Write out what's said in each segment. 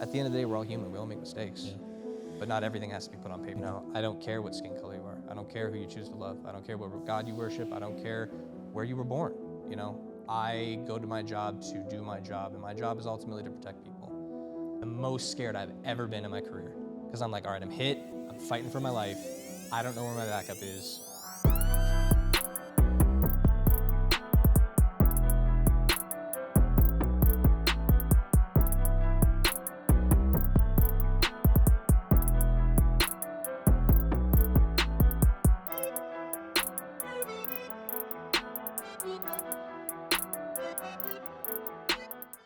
At the end of the day, we're all human. We all make mistakes. Yeah. But not everything has to be put on paper. No, I don't care what skin color you are. I don't care who you choose to love. I don't care what God you worship. I don't care where you were born. You know, I go to my job to do my job, and my job is ultimately to protect people. The most scared I've ever been in my career, because I'm like, all right, I'm hit. I'm fighting for my life. I don't know where my backup is.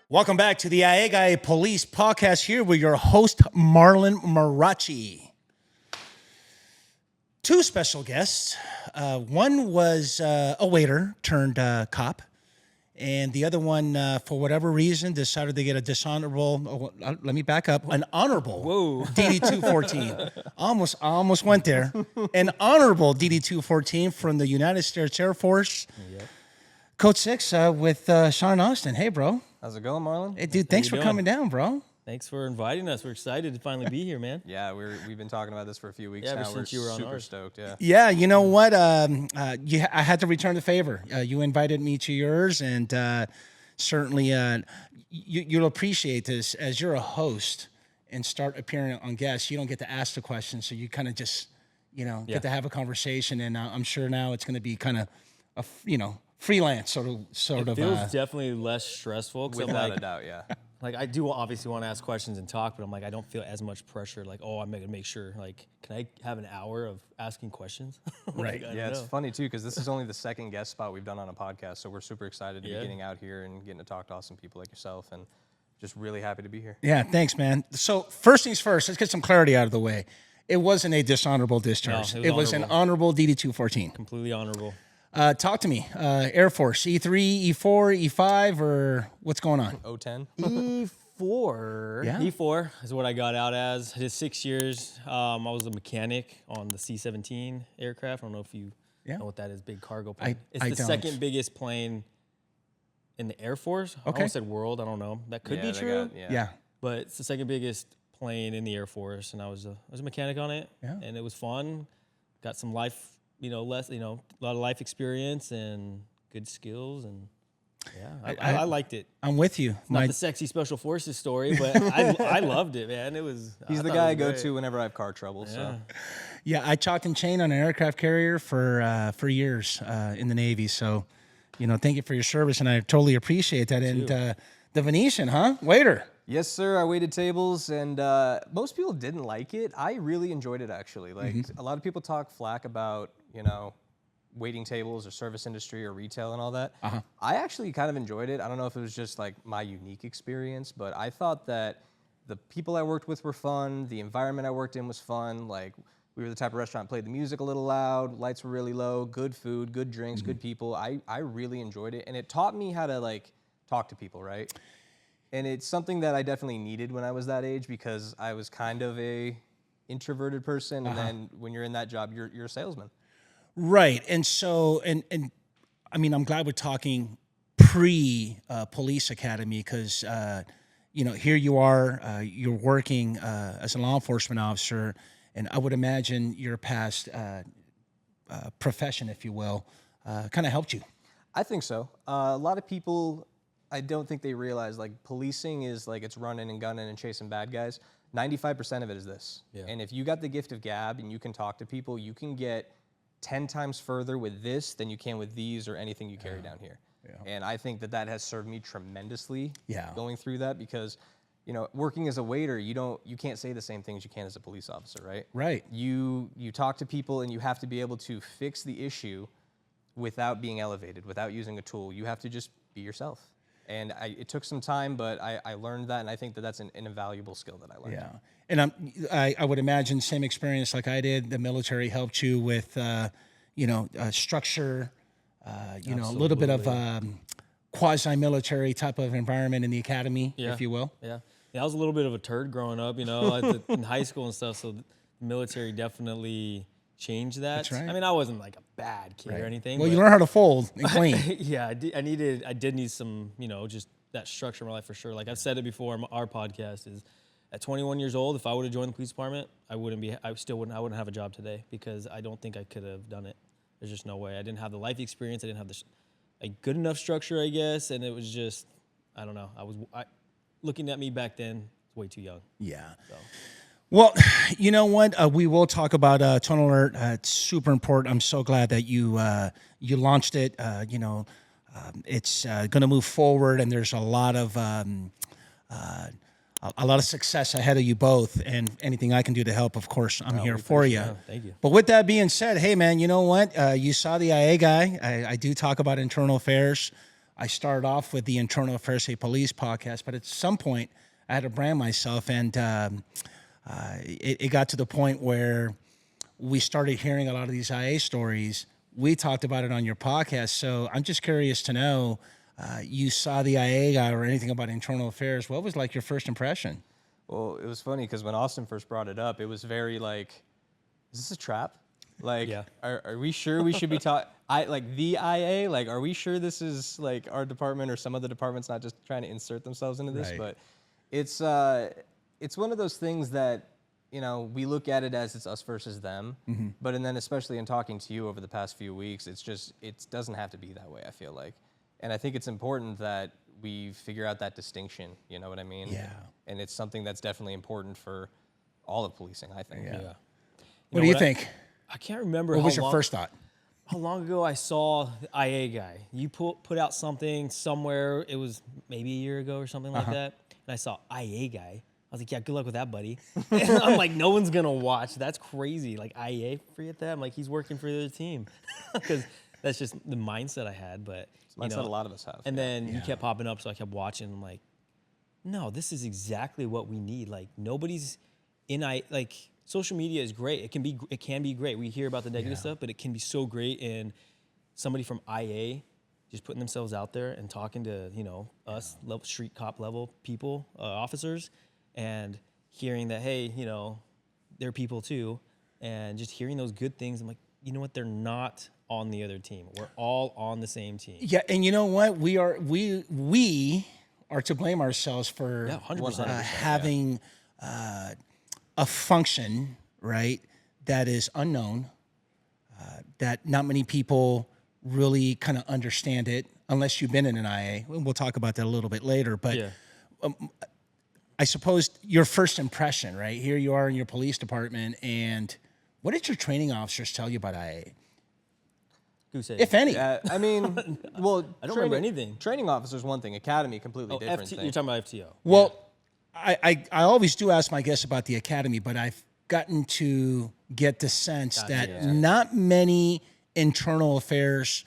Welcome back to the Aegai Police Podcast here with your host, Marlon Marrache. Two special guests. One was a waiter turned cop, and the other one, for whatever reason, decided to get a dishonorable, let me back up, an honorable DD-214. Almost went there. An honorable DD-214 from the United States Air Force. Yep. Code 6 with Sean Austin. Hey, bro. How's it going, Marlon? Hey, dude, thanks for coming down, bro. Thanks for inviting us. We're excited to finally be here, man. Yeah, we've been talking about this for a few weeks now. Ever since you were on super ours. stoked, yeah. Yeah, you know what? I had to return the favor. You invited me to yours, and certainly you'll appreciate this. As you're a host and start appearing on guests, you don't get to ask the questions, so you kind of just, get to have a conversation, and I'm sure now it's going to be kind of, freelance sort of. It feels definitely less stressful. Without a doubt, yeah. Like, I do obviously want to ask questions and talk, but I'm like, I don't feel as much pressure. Like, I'm going to make sure, like, can I have an hour of asking questions? Right. Yeah, it's funny, too, because this is only the second guest spot we've done on a podcast, so we're super excited to be getting out here and getting to talk to awesome people like yourself, and just really happy to be here. Yeah, thanks, man. So first things first, let's get some clarity out of the way. It wasn't a dishonorable discharge. No, it was an honorable DD-214. Completely honorable. Talk to me. Air Force, E3, E4, E5, or what's going on? O10? E4. Yeah. E4 is what I got out as. I did 6 years. I was a mechanic on the C-17 aircraft. I don't know if you know what that is, big cargo plane. It's the second biggest plane in the Air Force. Okay. I almost said world. I don't know. That could be true. Yeah. But it's the second biggest plane in the Air Force, and I was a mechanic on it, and it was fun. Got some life, a lot of life experience and good skills, and I liked it. I'm with you. Not the sexy special forces story, but I loved it, man. It was. He's the guy I go to whenever I have car trouble. Yeah. So. Yeah, I chalked and chained on an aircraft carrier for years in the Navy. So, thank you for your service, and I totally appreciate that. And the Venetian, huh? Waiter. Yes, sir. I waited tables, and most people didn't like it. I really enjoyed it, actually. Like, a lot of people talk flack about, waiting tables or service industry or retail and all that. I actually kind of enjoyed it. I don't know if it was just like my unique experience, but I thought that the people I worked with were fun. The environment I worked in was fun. Like, we were the type of restaurant that played the music a little loud, lights were really low, good food, good drinks, good people. I really enjoyed it, and it taught me how to like talk to people, right? And it's something that I definitely needed when I was that age, because I was kind of a introverted person, and then when you're in that job, you're a salesman. Right. And so, and I mean, I'm glad we're talking pre-police academy, because, here you are, you're working as a law enforcement officer, and I would imagine your past profession, if you will, kind of helped you. I think so. A lot of people, I don't think they realize, like, policing is like it's running and gunning and chasing bad guys. 95% of it is this. Yeah. And if you got the gift of gab and you can talk to people, you can get 10 times further with this than you can with these or anything you carry down here. Yeah. And I think that has served me tremendously going through that, because, working as a waiter, you can't say the same things you can as a police officer, right? Right. You talk to people, and you have to be able to fix the issue without being elevated, without using a tool. You have to just be yourself. And it took some time, but I learned that, and I think that's an invaluable skill that I learned. Yeah, and I would imagine same experience like I did. The military helped you with, structure, a little bit of quasi-military type of environment in the academy, if you will. Yeah, I was a little bit of a turd growing up, in high school and stuff. So the military definitely changed that. That's right. I mean, I wasn't like a bad kid or anything. Well, you learn how to fold and clean. Yeah, I did need some, just that structure in my life for sure. Like I've said it before on our podcast, is at 21 years old, if I would have joined the police department, I wouldn't have a job today because I don't think I could have done it. There's just no way. I didn't have the life experience. I didn't have a good enough structure, I guess. And it was just, I don't know. Looking at me back then, way too young. Yeah. So. Well, you know what? We will talk about Tunnel Alert. It's super important. I'm so glad that you launched it. It's going to move forward, and there's a lot of success ahead of you both. And anything I can do to help, of course, I'm here for you. Thank you. But with that being said, hey man, you know what? You saw the IA guy. I do talk about internal affairs. I started off with the Internal Affairs State Police podcast, but at some point I had to brand myself, and it got to the point where we started hearing a lot of these IA stories. We talked about it on your podcast, so I'm just curious to know, you saw the IA guy or anything about internal affairs. What was like your first impression? Well, it was funny because when Austin first brought it up, it was very like, is this a trap? Like, yeah. Are we sure we should be taught? Like the IA, like, are we sure this is like our department or some other department's not just trying to insert themselves into this? Right. But it's one of those things that, we look at it as it's us versus them. Mm-hmm. But and then especially in talking to you over the past few weeks, it doesn't have to be that way, I feel like. And I think it's important that we figure out that distinction, you know what I mean? Yeah. And it's something that's definitely important for all of policing, I think. Yeah. What do you think? I can't remember. What was your first thought? How long ago I saw the IA guy. You put out something somewhere, it was maybe a year ago or something like that, and I saw IA guy. I was like, yeah, good luck with that, buddy. And I'm like, no one's going to watch. That's crazy. Like, IA, forget that. I'm like, he's working for the other team. Because that's just the mindset I had. But, mindset a lot of us have. And then you kept popping up, so I kept watching. I'm like, no, this is exactly what we need. Like, nobody's like, social media is great. It can be great. We hear about the negative stuff, but it can be so great. And somebody from IA just putting themselves out there and talking to, us, street cop level people, officers, and hearing that, hey, they're people too, and just hearing those good things, I'm like, you know what? They're not on the other team. We're all on the same team. Yeah, and you know what? We are to blame ourselves for 100%, having a function, right, that is unknown, that not many people really kind of understand it unless you've been in an IA. We'll talk about that a little bit later, but I suppose your first impression, right? Here you are in your police department, and what did your training officers tell you about IA? Goose egg. If any. I mean, well, I don't remember anything. Training officer's one thing, academy completely different thing. You're talking about FTO. Well, I always do ask my guests about the academy, but I've gotten to get the sense that not many internal affairs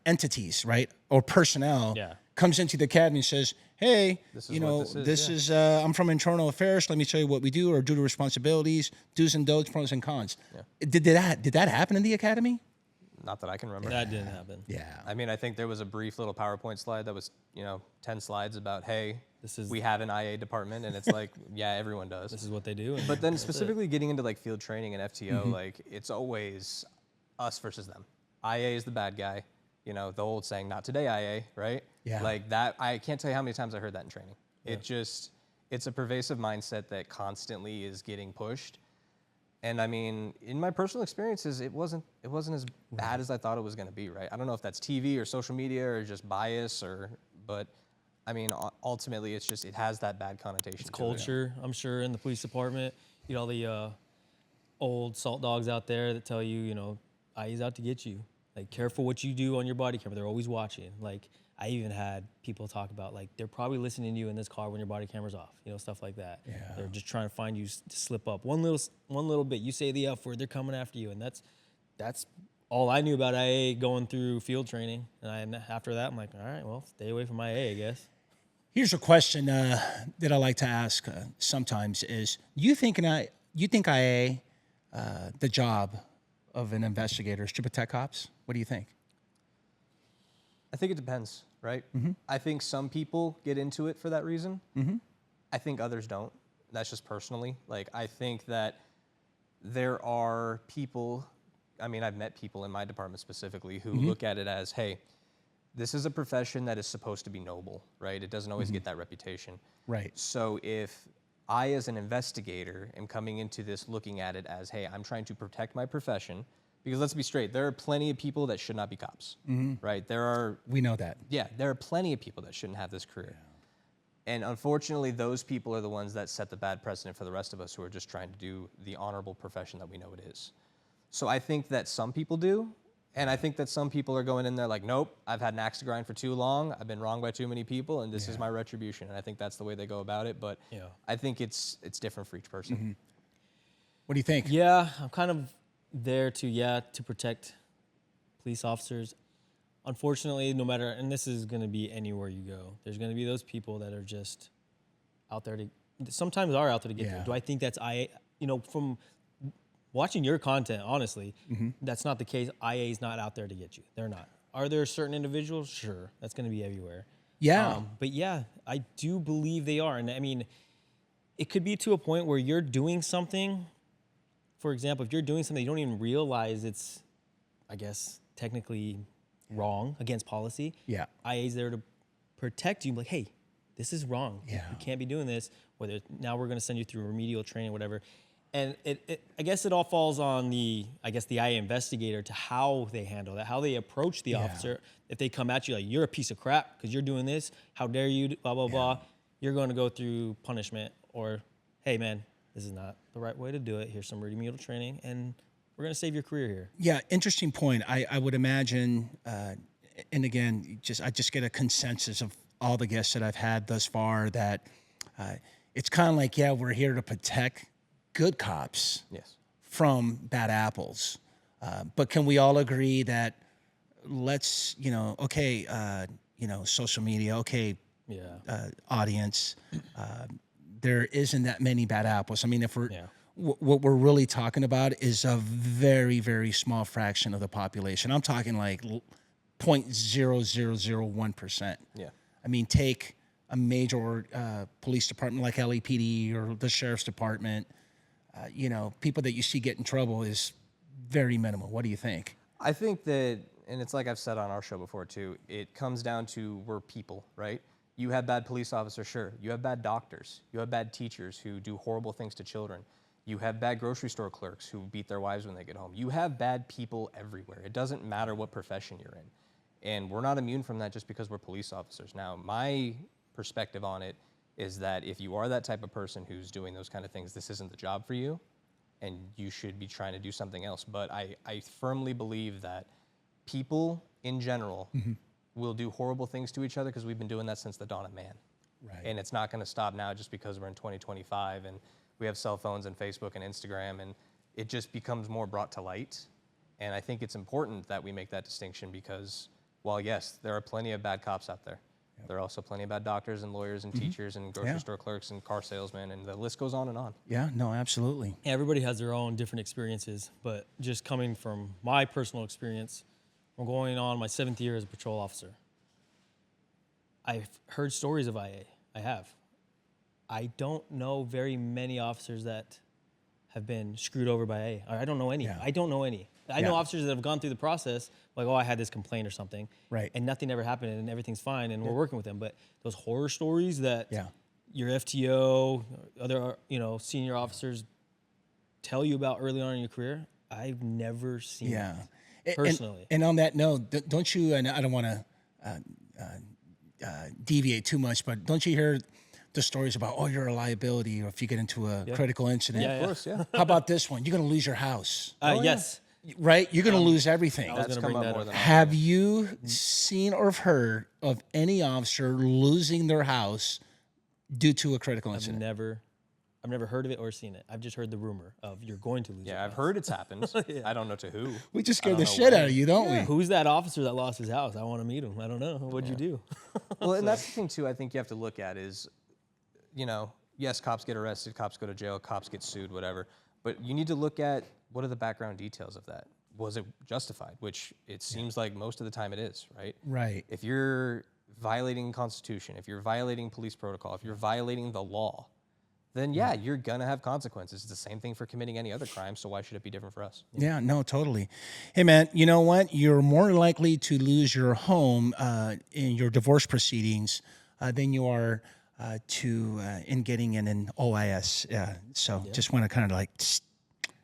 entities, right, or personnel comes into the academy and says, hey, this is I'm from internal affairs. Let me tell you what we do, or duty responsibilities, do's and don'ts, pros and cons. Yeah. Did that happen in the academy? Not that I can remember. That didn't happen. Yeah. I mean, I think there was a brief little PowerPoint slide that was, 10 slides about, hey, we have an IA department, and it's like, yeah, everyone does. This is what they do. But then specifically getting into like field training and FTO, like it's always us versus them. IA is the bad guy. The old saying, not today, IA, right? Yeah. Like that, I can't tell you how many times I heard that in training. Yeah. It's a pervasive mindset that constantly is getting pushed. And I mean, in my personal experiences, it wasn't as bad as I thought it was going to be, right? I don't know if that's TV or social media or just bias but I mean, ultimately, it's just, it has that bad connotation. It's culture, I'm sure, in the police department. All the old salt dogs out there that tell you, IA's out to get you. Like, careful what you do on your body camera. They're always watching. Like, I even had people talk about, like, they're probably listening to you in this car when your body camera's off. Stuff like that. Yeah. They're just trying to find you to slip up. One little bit, you say the F word, they're coming after you. And that's all I knew about IA going through field training. And after that, I'm like, all right, well, stay away from IA, I guess. Here's a question that I like to ask sometimes is, you think IA, the job of an investigator is to protect cops? What do you think? I think it depends, right? Mm-hmm. I think some people get into it for that reason. Mm-hmm. I think others don't. That's just personally. Like, I think that there are people, I mean, I've met people in my department specifically who look at it as, hey, this is a profession that is supposed to be noble, right? It doesn't always get that reputation. Right. So if I, as an investigator, am coming into this looking at it as, hey, I'm trying to protect my profession. Because let's be straight, there are plenty of people that should not be cops, right? We know that. Yeah, there are plenty of people that shouldn't have this career. Yeah. And unfortunately, those people are the ones that set the bad precedent for the rest of us who are just trying to do the honorable profession that we know it is. So I think that some people do, and I think that some people are going in there like, nope, I've had an axe to grind for too long, I've been wronged by too many people, and this is my retribution. And I think that's the way they go about it, but I think it's different for each person. What do you think? Yeah, I'm kind of there to protect police officers. Unfortunately, no matter, and this is going to be anywhere you go, there's going to be those people that are just out there to, sometimes are out there to get there. Do I think that's, from watching your content, honestly, that's not the case. IA is not out there to get you. They're not. Are there certain individuals? Sure, that's going to be everywhere. Yeah. But yeah, I do believe they are. And I mean, it could be to a point where you're doing something. For example, if you're doing something you don't even realize it's, I guess, technically wrong against policy. Yeah. IA is there to protect you. Like, hey, this is wrong. Yeah. You can't be doing this. Whether now we're going to send you through remedial training, whatever. And I guess it all falls on the IA investigator to how they handle that, how they approach the officer. If they come at you like, you're a piece of crap because you're doing this, how dare you, blah, blah, blah, you're going to go through punishment. Or, hey, man, this is not the right way to do it. Here's some remedial training, and we're going to save your career here. Yeah, interesting point. I would imagine, and again, I just get a consensus of all the guests that I've had thus far that it's kind of like, we're here to protect good cops from bad apples. But can we all agree that let's, social media, audience, there isn't that many bad apples. I mean, if we're, what we're really talking about is a very, very small fraction of the population. I'm talking like 0.0001%. Yeah. I mean, take a major police department like LAPD or the sheriff's department. People that you see get in trouble is very minimal. What do you think? I think that, and it's like I've said on our show before too, it comes down to we're people, right? You have bad police officers, sure. You have bad doctors. You have bad teachers who do horrible things to children. You have bad grocery store clerks who beat their wives when they get home. You have bad people everywhere. It doesn't matter what profession you're in. And we're not immune from that just because we're police officers. Now, my perspective on it is that if you are that type of person who's doing those kind of things, this isn't the job for you, and you should be trying to do something else. But I firmly believe that people in general will do horrible things to each other because we've been doing that since the dawn of man. Right. And it's not going to stop now just because we're in 2025 and we have cell phones and Facebook and Instagram, and it just becomes more brought to light. And I think it's important that we make that distinction because, while yes, there are plenty of bad cops out there, there are also plenty of bad doctors and lawyers and teachers and grocery store clerks and car salesmen, and the list goes on and on. Yeah, no, absolutely. Yeah, everybody has their own different experiences, but just coming from my personal experience, I'm going on my 7th year as a patrol officer. I've heard stories of IA. I have. I don't know very many officers that have been screwed over by IA. I don't know any. Yeah. I don't know any. I know officers that have gone through the process, like, I had this complaint or something, and nothing ever happened, and everything's fine, and we're working with them. But those horror stories that your FTO, other senior officers tell you about early on in your career, I've never seen it personally. And on that note, don't you? And I don't want to deviate too much, but don't you hear the stories about, you're a liability, or if you get into a critical incident? Yeah, of course, How about this one? You're going to lose your house. Yes. Right? You're going to lose everything. That's come up more than Have you seen or heard of any officer losing their house due to a critical incident? I've never heard of it or seen it. I've just heard the rumor of you're going to lose your house. I've heard it's happened. I don't know to who. We just scared the shit out of you, don't we? Who's that officer that lost his house? I want to meet him. I don't know. What'd you do? Well, and that's the thing, too, I think you have to look at is, yes, cops get arrested, cops go to jail, cops get sued, whatever. But you need to look at what are the background details of that. Was it justified? Which it seems like most of the time it is, right? Right. If you're violating the Constitution, if you're violating police protocol, if you're violating the law, then you're gonna have consequences. It's the same thing for committing any other crime, so why should it be different for us? Yeah, no, totally. Hey, man, you know what? You're more likely to lose your home in your divorce proceedings than you are in getting in an OIS. So just want to kind of like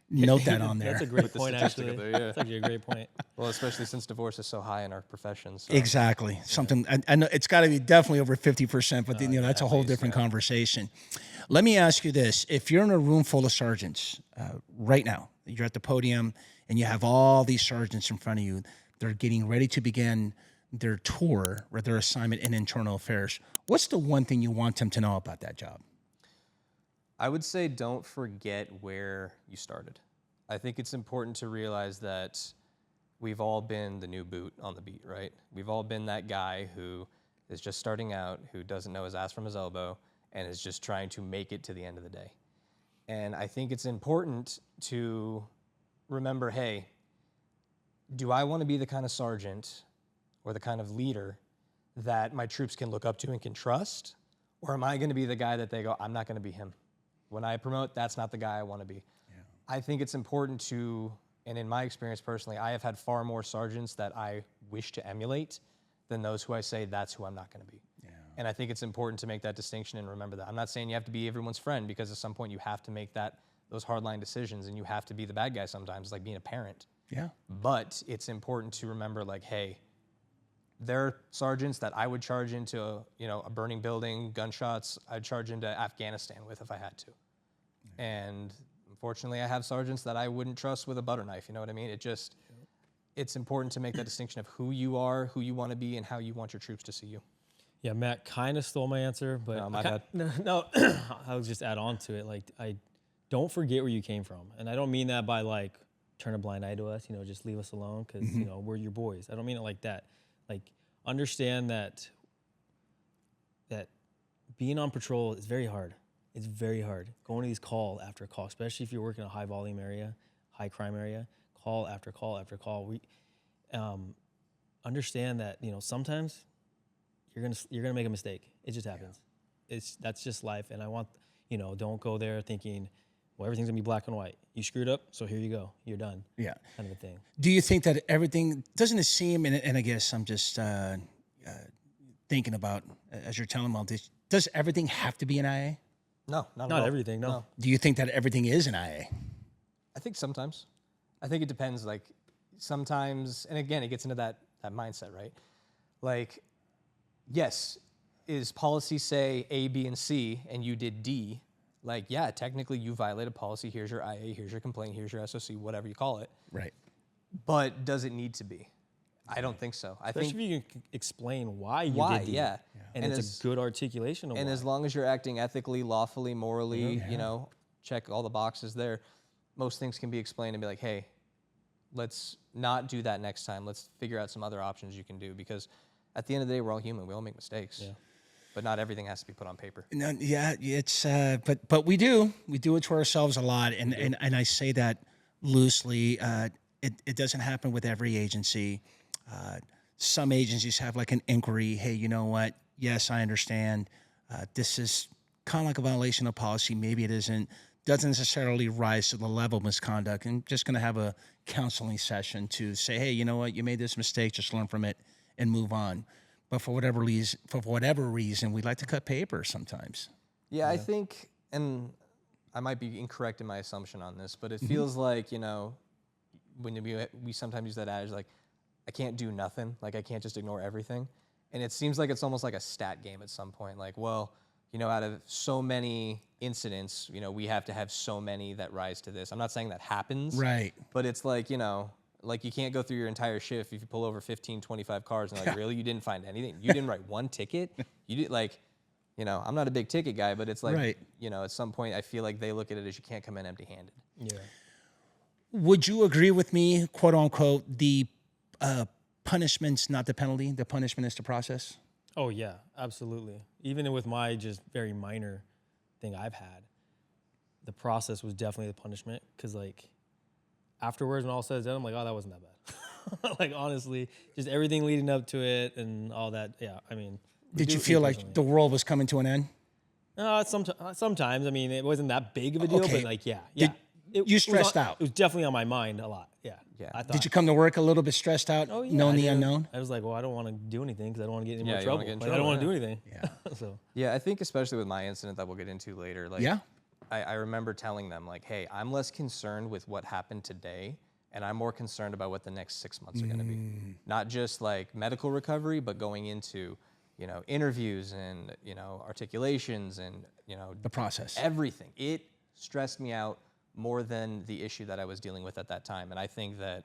note that on there. That's a great point, actually. There, yeah. That's actually a great point. Well, especially since divorce is so high in our profession. So. Exactly. Something I know it's got to be definitely over 50%, but that's a whole different conversation. Let me ask you this: if you're in a room full of sergeants right now, you're at the podium and you have all these sergeants in front of you, they're getting ready to begin their tour or their assignment in internal affairs. What's the one thing you want them to know about that job? I would say don't forget where you started. I think it's important to realize that we've all been the new boot on the beat, right? We've all been that guy who is just starting out, who doesn't know his ass from his elbow, and is just trying to make it to the end of the day. And I think it's important to remember, hey, do I want to be the kind of sergeant or the kind of leader that my troops can look up to and can trust? Or am I going to be the guy that they go, I'm not going to be him? When I promote, that's not the guy I want to be. Yeah. I think it's important to, and in my experience personally, I have had far more sergeants that I wish to emulate than those who I say that's who I'm not going to be. Yeah. And I think it's important to make that distinction and remember that. I'm not saying you have to be everyone's friend, because at some point you have to make those hardline decisions, and you have to be the bad guy sometimes, like being a parent. Yeah. But it's important to remember, like, hey, there are sergeants that I would charge into a burning building, gunshots, I'd charge into Afghanistan with if I had to. And unfortunately, I have sergeants that I wouldn't trust with a butter knife, you know what I mean? It's important to make that distinction of who you are, who you want to be, and how you want your troops to see you. Yeah, Matt kind of stole my answer, but no, my bad. No, I'll just add on to it. Like, I don't forget where you came from. And I don't mean that by like, turn a blind eye to us, just leave us alone because, we're your boys. I don't mean it like that. Like, understand that being on patrol is very hard. It's very hard. Going to these call after call, especially if you're working in a high volume area, high crime area, call after call after call. We understand that, sometimes you're gonna make a mistake. It just happens. Yeah. That's just life. And I want, don't go there thinking, well, everything's gonna be black and white. You screwed up, so here you go. You're done. Yeah. Kind of a thing. Do you think that everything, doesn't it seem, and I guess I'm just thinking about, as you're telling me all this, does everything have to be an IA? No, not everything, no. Do you think that everything is an IA? I think sometimes. I think it depends. Like, sometimes, and again, it gets into that mindset, right? Like, yes, is policy say A, B, and C, and you did D? Like, yeah, technically you violated policy. Here's your IA, here's your complaint, here's your SOC, whatever you call it. Right. But does it need to be? I don't think so. Especially if you can explain why you did D. Yeah. And it's a good articulation of why. And as long as you're acting ethically, lawfully, morally, check all the boxes there, most things can be explained and be like, hey, let's not do that next time. Let's figure out some other options you can do, because at the end of the day, we're all human. We all make mistakes. Yeah. But not everything has to be put on paper. No, yeah, it's but we do it to ourselves a lot, and I say that loosely. It doesn't happen with every agency. Some agencies have like an inquiry. Hey, you know what? Yes, I understand. This is kind of like a violation of policy. Maybe it isn't. Doesn't necessarily rise to the level of misconduct. And just going to have a counseling session to say, hey, you know what? You made this mistake. Just learn from it and move on. But for whatever reason, we like to cut paper sometimes. Yeah, I think, and I might be incorrect in my assumption on this, but it feels like, when we sometimes use that adage, like, I can't do nothing. Like, I can't just ignore everything. And it seems like it's almost like a stat game at some point. Like, well, out of so many incidents, we have to have so many that rise to this. I'm not saying that happens. Right. But it's like, like, you can't go through your entire shift if you pull over 15, 25 cars and like, really, you didn't find anything? You didn't write one ticket? You did, like, I'm not a big ticket guy, but it's like, at some point I feel like they look at it as you can't come in empty-handed. Yeah. Would you agree with me, quote unquote, the punishment's not the penalty, the punishment is the process? Oh yeah, absolutely. Even with my just very minor thing I've had, the process was definitely the punishment, because like, afterwards, when all said and done, I'm like, oh, that wasn't that bad. Like, honestly, just everything leading up to it and all that. Yeah, I mean. Did you feel like the world was coming to an end? Sometimes. I mean, it wasn't that big of a deal, but like, yeah. You stressed out. It was definitely on my mind a lot. Yeah. Yeah. I thought, Did you come to work a little bit stressed out, knowing the unknown? I was like, well, I don't want to do anything because I don't want to get in Yeah, more you trouble. wanna get in Like, I trouble, don't want to yeah. do anything. Yeah. So Yeah, I think especially with my incident that we'll get into later, like Yeah. I remember telling them like, hey, I'm less concerned with what happened today, and I'm more concerned about what the next 6 months are going to be. Not just like medical recovery, but going into, interviews and, articulations and, The process. everything. It stressed me out more than the issue that I was dealing with at that time. And I think that,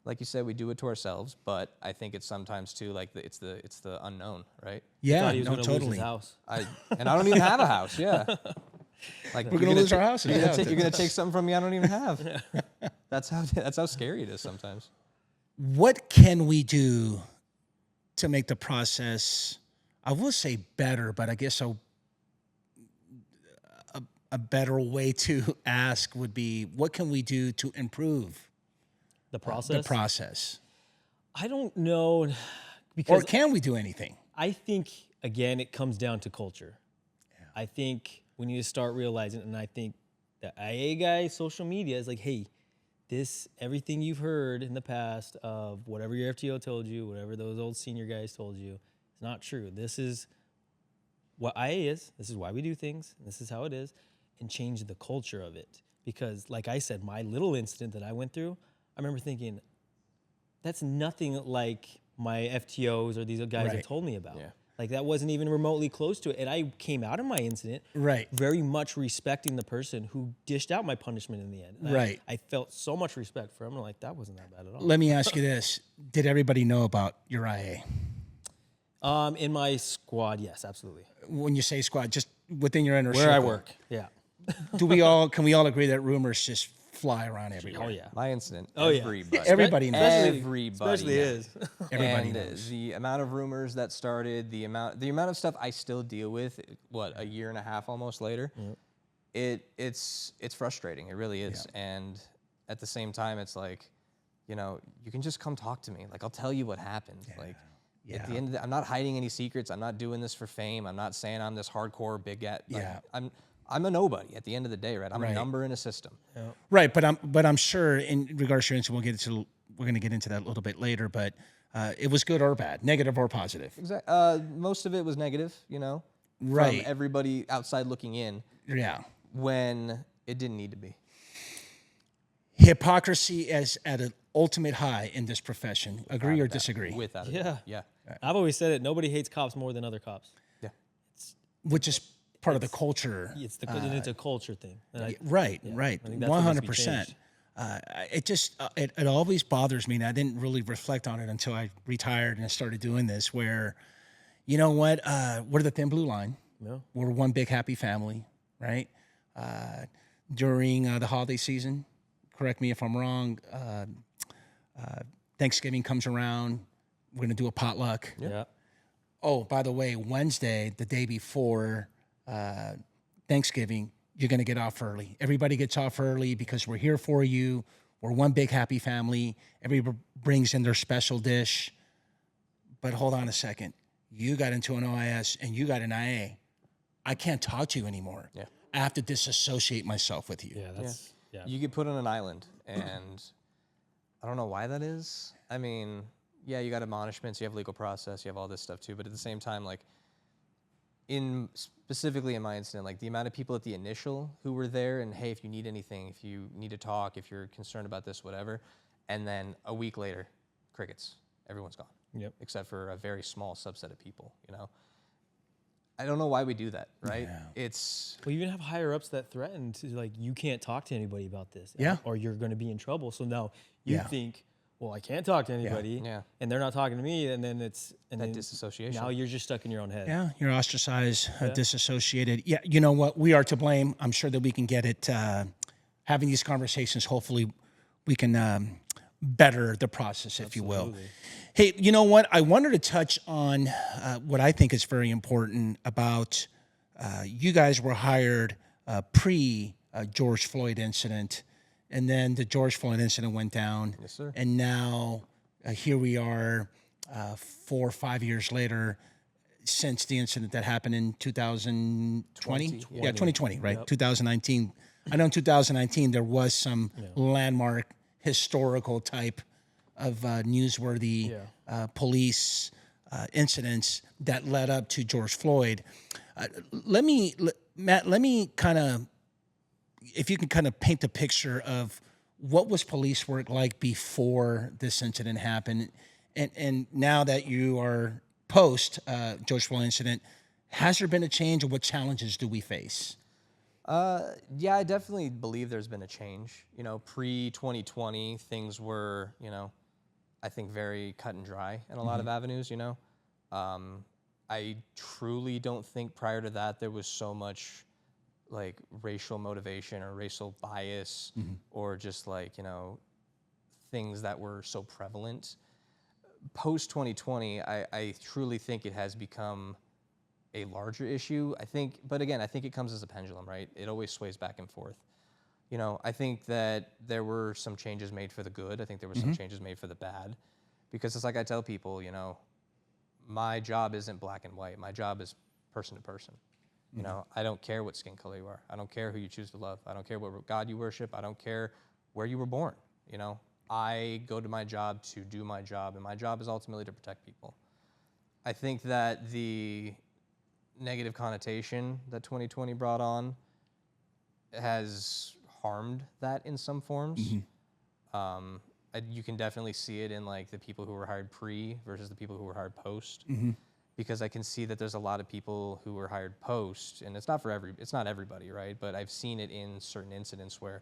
like you said, we do it to ourselves, but I think it's sometimes too like it's the unknown, right? Yeah, thought he was no, going to lose totally. his house. I don't even have a house. Yeah, like We're gonna lose our houses. You're Yeah. gonna take something from me I don't even have. That's how scary it is sometimes. What can we do to make the process, I will say better, but I guess a better way to ask would be, what can we do to improve The process. the process? I don't know, because Or can we do anything? I think, again, it comes down to culture. Yeah. I think we need to start realizing, and I think the IA guy, social media is like, hey, everything you've heard in the past of whatever your FTO told you, whatever those old senior guys told you, is not true. This is what IA is. This is why we do things. And this is how it is. And change the culture of it. Because, like I said, my little incident that I went through, I remember thinking, that's nothing like my FTOs or these guys Right. have told me about. Yeah. Like, that wasn't even remotely close to it. And I came out of my incident Right. very much respecting the person who dished out my punishment in the end. And Right. I felt so much respect for him. I'm like, that wasn't that bad at all. Let me ask you this. Did everybody know about your IA? In my squad, yes, absolutely. When you say squad, just within your inner Where I circle. work, yeah. Can we all agree that rumors just fly around everywhere? Oh, yeah. My incident. Oh, yeah. Everybody. Everybody knows. Everybody Especially knows. is. Everybody and knows. the amount of rumors that started, the amount of stuff I still deal with, a year and a half almost later, it's frustrating. It really is. And at the same time, it's like, you can just come talk to me. Like, I'll tell you what happened. Like, at the end of the, I'm not hiding any secrets. I'm not doing this for fame. I'm not saying I'm this hardcore big guy. Like, I'm a nobody at the end of the day, right? I'm a number in a system. Right, but I'm sure in regards to your incident, we're going to get into that a little bit later. But it was good or bad, negative or positive. Exactly. Most of it was negative, Right. from everybody outside looking in. Yeah. When it didn't need to be. Hypocrisy is at an ultimate high in this profession. Agree or disagree? Without it. Yeah. Yeah. I've always said it. Nobody hates cops more than other cops. Yeah. Which is part of the culture. It's a culture thing. And Right. I think that's what needs to be 100%. changed. It just it always bothers me, and I didn't really reflect on it until I retired and I started doing this. Where, you know what? We're the thin blue line. Yeah. We're one big happy family, right? During the holiday season, correct me if I'm wrong. Thanksgiving comes around. We're gonna do a potluck. Yeah. Oh, by the way, Wednesday, the day before Thanksgiving, you're going to get off early. Everybody gets off early because we're here for you. We're one big happy family. Everybody brings in their special dish. But hold on a second. You got into an OIS and you got an IA. I can't talk to you anymore. Yeah. I have to disassociate myself with you. Yeah. That's, yeah. You get put on an island, and I don't know why that is. I mean, yeah, you got admonishments, you have legal process, you have all this stuff too, but at the same time, like, specifically in my incident, like the amount of people at the initial who were there and, hey, if you need anything, if you need to talk, if you're concerned about this, whatever, and then a week later, crickets. Everyone's gone. Yep. Except for a very small subset of people, I don't know why we do that, right? Yeah. Well, you even have higher ups that threaten to, like, you can't talk to anybody about this. Yeah. Or you're going to be in trouble. So now you Yeah. think, well, I can't talk to anybody. Yeah. And they're not talking to me. And then That disassociation. Now you're just stuck in your own head. Yeah, you're ostracized, disassociated. Yeah, you know what? We are to blame. I'm sure that we can get it. Having these conversations, hopefully, we can better the process, if you will. Hey, you know what? I wanted to touch on what I think is very important about you guys were hired pre George Floyd incident, and then the George Floyd incident went down. Yes, sir. And now here we are 4 or 5 years later since the incident that happened in 2020. 2020, right? Yep. 2019 I know in 2019 there was some landmark historical type of newsworthy police incidents that led up to George Floyd. Matt, let me kind of, if you can kind of paint the picture of what was police work like before this incident happened, and now that you are post George Floyd incident, has there been a change, or what challenges do we face? Yeah, I definitely believe there's been a change. You know, pre-2020, things were, you know, I think very cut and dry in a lot of avenues, you know. I truly don't think prior to that there was so much like racial motivation or racial bias or just like, you know, things that were so prevalent. Post 2020, I truly think it has become a larger issue. I think, but again, I think it comes as a pendulum, right? It always sways back and forth. You know, I think that there were some changes made for the good. I think there were some changes made for the bad, because it's like I tell people, you know, my job isn't black and white. My job is person to person. You know, I don't care what skin color you are. I don't care who you choose to love. I don't care what God you worship. I don't care where you were born. You know, I go to my job to do my job, and my job is ultimately to protect people. I think that the negative connotation that 2020 brought on has harmed that in some forms. You can definitely see it in like the people who were hired pre versus the people who were hired post. Because I can see that there's a lot of people who were hired post, and it's not everybody, right? But I've seen it in certain incidents where,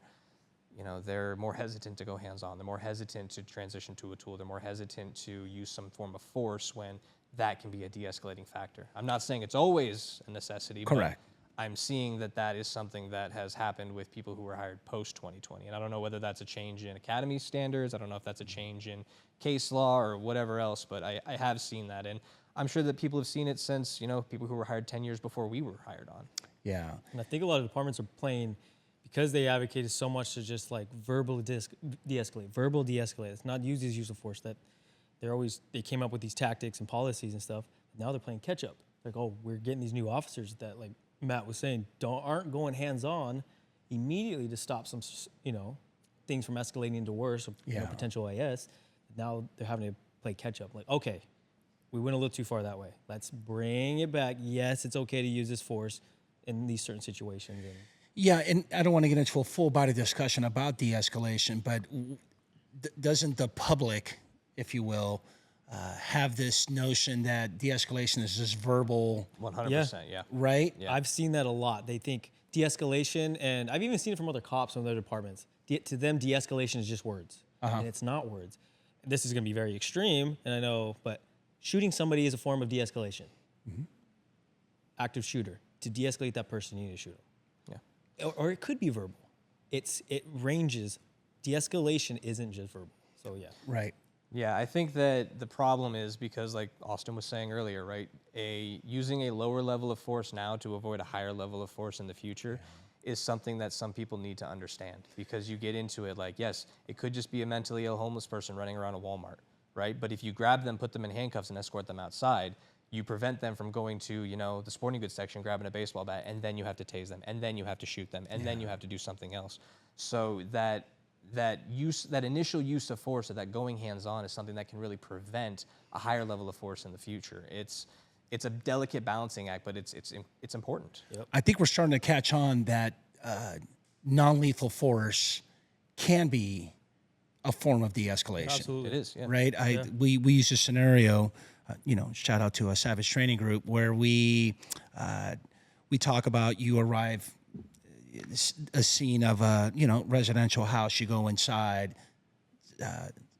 you know, they're more hesitant to go hands-on. They're more hesitant to transition to a tool. They're more hesitant to use some form of force when that can be a de-escalating factor. I'm not saying it's always a necessity. Correct. But I'm seeing that that is something that has happened with people who were hired post-2020. And I don't know whether that's a change in academy standards. I don't know if that's a change in case law or whatever else, but I have seen that. And I'm sure that people have seen it since, you know, people who were hired 10 years before we were hired on. Yeah. And I think a lot of departments are playing, because they advocated so much to just like verbally de-escalate. It's not use use of force. That they came up with these tactics and policies and stuff. Now they're playing catch up. Like, oh, we're getting these new officers that, like Matt was saying, aren't going hands on immediately to stop some, you know, things from escalating into worse or you know, potential AS. Now they're having to play catch up. Like, okay, we went a little too far that way. Let's bring it back. Yes, it's okay to use this force in these certain situations. Yeah, and I don't want to get into a full-body discussion about de-escalation, but doesn't the public, if you will, have this notion that de-escalation is just verbal? 100%, yeah. Right? Yeah. I've seen that a lot. They think de-escalation, and I've even seen it from other cops in other departments. To them, de-escalation is just words, and it's not words. This is going to be very extreme, and I know, but shooting somebody is a form of de-escalation. Active shooter. To de-escalate that person, you need to shoot them. Yeah. Or it could be verbal. It ranges. De-escalation isn't just verbal. So yeah. Right. Yeah, I think that the problem is because, like Austin was saying earlier, right, using a lower level of force now to avoid a higher level of force in the future is something that some people need to understand, because you get into it like, yes, it could just be a mentally ill homeless person running around a Walmart, right? But if you grab them, put them in handcuffs, and escort them outside, you prevent them from going to, you know, the sporting goods section, grabbing a baseball bat, and then you have to tase them, and then you have to shoot them, and then you have to do something else. So that initial use of force, or that going hands-on, is something that can really prevent a higher level of force in the future. It's a delicate balancing act, but it's important. Yep. I think we're starting to catch on that non-lethal force can be a form of de-escalation. Absolutely. It is, yeah. Right? We use a scenario, you know, shout out to a Savage Training Group, where we talk about, you arrive a scene of a, you know, residential house, you go inside,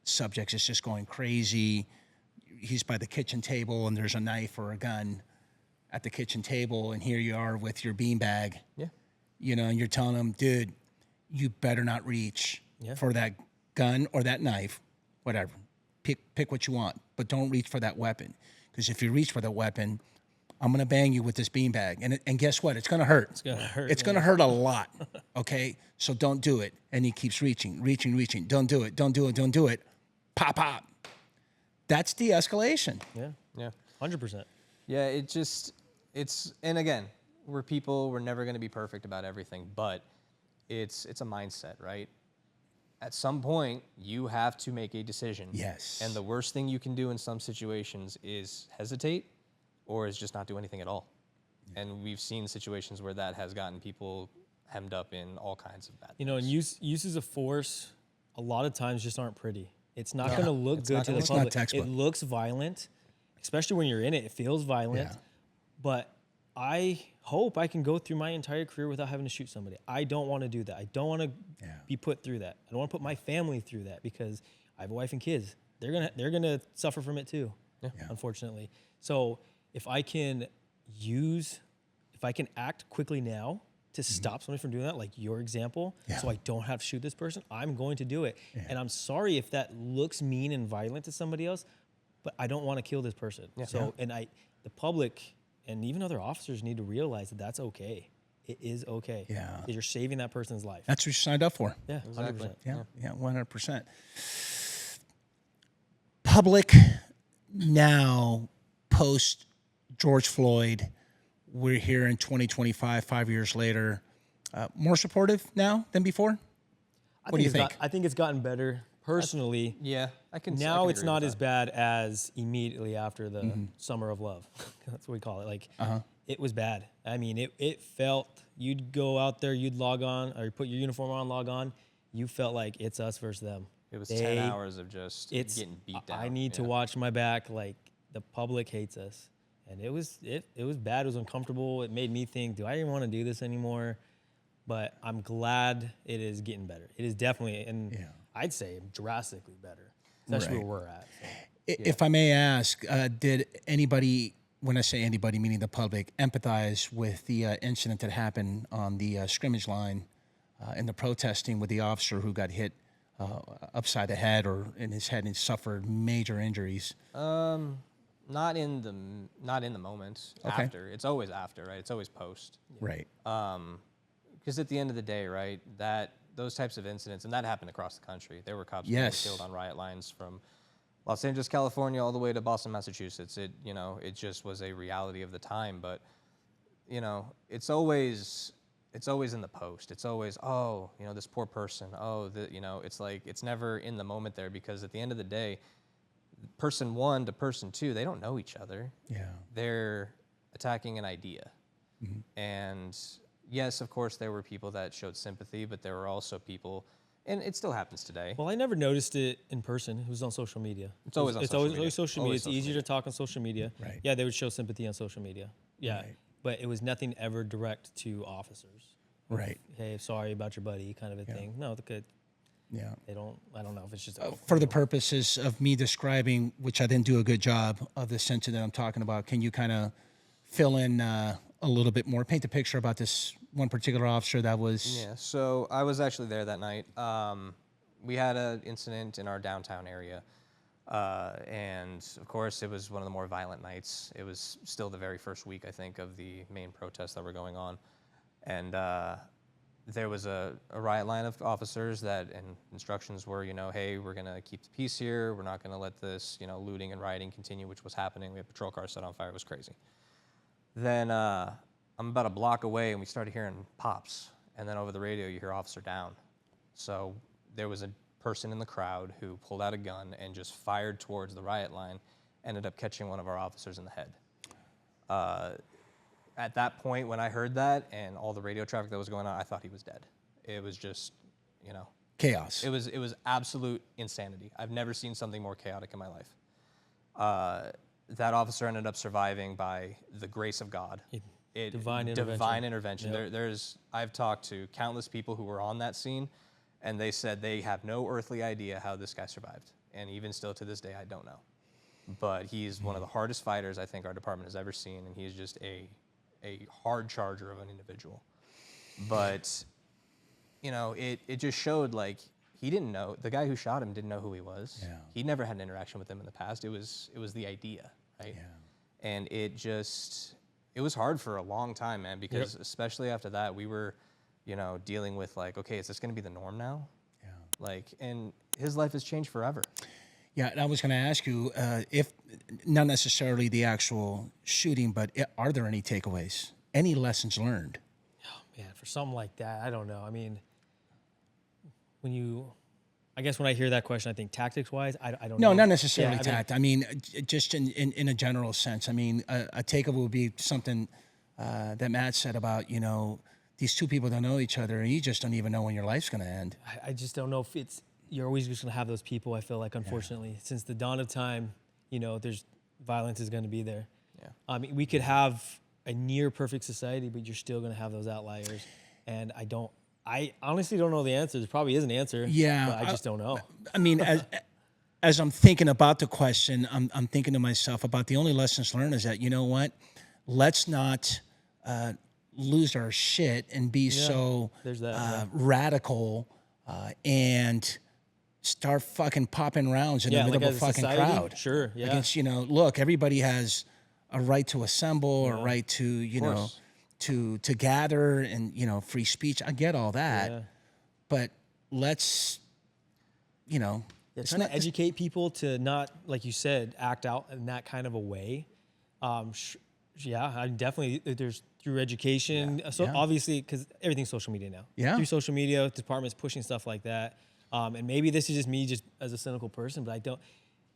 subject is just going crazy. He's by the kitchen table and there's a knife or a gun at the kitchen table, and here you are with your beanbag. Yeah. You know, and you're telling him, dude, you better not reach for that gun or that knife, whatever. Pick what you want, but don't reach for that weapon. Because if you reach for that weapon, I'm going to bang you with this beanbag. And guess what? It's going to hurt. It's going to hurt. It's going to hurt a lot, okay? So don't do it. And he keeps reaching. Don't do it. Pop, pop. That's de-escalation. Yeah. 100%. Yeah, and again, we're people, we're never going to be perfect about everything, but it's a mindset, right? At some point, you have to make a decision. Yes. And the worst thing you can do in some situations is hesitate or is just not do anything at all. Yeah. And we've seen situations where that has gotten people hemmed up in all kinds of bad things. You know, and uses of force a lot of times just aren't pretty. It's not going to look good to the public. It looks violent, especially when you're in it. It feels violent. Yeah. But I hope I can go through my entire career without having to shoot somebody. I don't want to do that. I don't want to be put through that. I don't want to put my family through that because I have a wife and kids. They're gonna suffer from it too, unfortunately. So if I can act quickly now to stop somebody from doing that, like your example, so I don't have to shoot this person, I'm going to do it. Yeah. And I'm sorry if that looks mean and violent to somebody else, but I don't want to kill this person. Yeah. So, the public and even other officers need to realize that that's okay. It is okay. Yeah. Because you're saving that person's life. That's what you signed up for. Yeah, exactly. 100%. Yeah, 100%. Public now, post George Floyd, we're here in 2025, 5 years later, more supportive now than before? What do you think? I think it's gotten better. Personally, I can. Now it's not as bad as immediately after the Summer of Love. That's what we call it. Like, it was bad. I mean, it felt, you'd go out there, you'd log on, or put your uniform on, log on, you felt like it's us versus them. It was 10 hours of just getting beat down. I need to watch my back. Like, the public hates us. And it was bad. It was uncomfortable. It made me think, do I even want to do this anymore? But I'm glad it is getting better. It is definitely, and I'd say drastically better, especially where we're at. So. If I may ask, did anybody, when I say anybody, meaning the public, empathize with the incident that happened on the scrimmage line in the protesting with the officer who got hit upside the head or in his head and suffered major injuries? Not in the moment. Okay. After. It's always after, right? It's always post. Right. Because at the end of the day, right, those types of incidents, and that happened across the country. There were cops who were killed on riot lines from Los Angeles, California, all the way to Boston, Massachusetts. It just was a reality of the time. But, it's always in the post. It's always, this poor person. It's like, it's never in the moment there, because at the end of the day, person one to person two, they don't know each other. Yeah. They're attacking an idea. Mm-hmm. And yes, of course, there were people that showed sympathy, but there were also people, and it still happens today. Well, I never noticed it in person. It was on social media. It's always on social media. Always social media. It's easier to talk on social media. Right. Yeah, they would show sympathy on social media. Yeah. Right. But it was nothing ever direct to officers. Right. Hey, sorry about your buddy, kind of a thing. No, they could. Yeah. I don't know if it's just... for the purposes of me describing, which I didn't do a good job of this incident I'm talking about, can you kind of fill in a little bit more, paint the picture about this one particular officer that was... Yeah, so I was actually there that night. We had an incident in our downtown area. And, of course, it was one of the more violent nights. It was still the very first week, I think, of the main protests that were going on. And... there was a riot line of officers and instructions were, hey, we're going to keep the peace here. We're not going to let this, looting and rioting continue, which was happening. We had patrol cars set on fire. It was crazy. Then I'm about a block away, and we started hearing pops. And then over the radio, you hear officer down. So there was a person in the crowd who pulled out a gun and just fired towards the riot line, ended up catching one of our officers in the head. At that point, when I heard that and all the radio traffic that was going on, I thought he was dead. It was just, chaos. It was absolute insanity. I've never seen something more chaotic in my life. That officer ended up surviving by the grace of God. Divine intervention. Yep. I've talked to countless people who were on that scene, and they said they have no earthly idea how this guy survived. And even still to this day, I don't know. But he's one of the hardest fighters I think our department has ever seen, and he's just a hard charger of an individual. But, it just showed, like, he didn't know, the guy who shot him didn't know who he was. Yeah. He never had an interaction with him in the past. It was the idea, right? Yeah. And it was hard for a long time, man, because especially after that, we were, dealing with, like, okay, is this going to be the norm now? Yeah. Like, and his life has changed forever. Yeah, and I was going to ask you if, not necessarily the actual shooting, but are there any takeaways, any lessons learned? Oh, man, for something like that, I don't know. I mean, I guess when I hear that question, I think tactics-wise, I don't No, know. not necessarily Yeah, tact. I mean, just in a general sense. I mean, a takeover would be something that Matt said about, you know, these two people don't know each other, and you just don't even know when your life's going to end. I just don't know if you're always just going to have those people, I feel like, unfortunately. Since the dawn of time, you know, violence is going to be there. Yeah. I mean, we could have a near perfect society, but you're still going to have those outliers. And I honestly don't know the answer. There probably is an answer. Yeah, But I just don't know. I mean, as I'm thinking about the question, I'm thinking to myself about the only lessons learned is that, you know what, let's not lose our shit and be so there's that, radical and start fucking popping rounds in the middle of a fucking crowd. Sure, yeah. Against, you know, look, everybody has a right to assemble or a right to, you know, to gather and, you know, free speech. I get all that. But let's, you know. Yeah, trying to educate people to not, like you said, act out in that kind of a way. I definitely, there's through education. Obviously, because everything's social media now. Yeah. Through social media, departments pushing stuff like that. And maybe this is just me just as a cynical person, but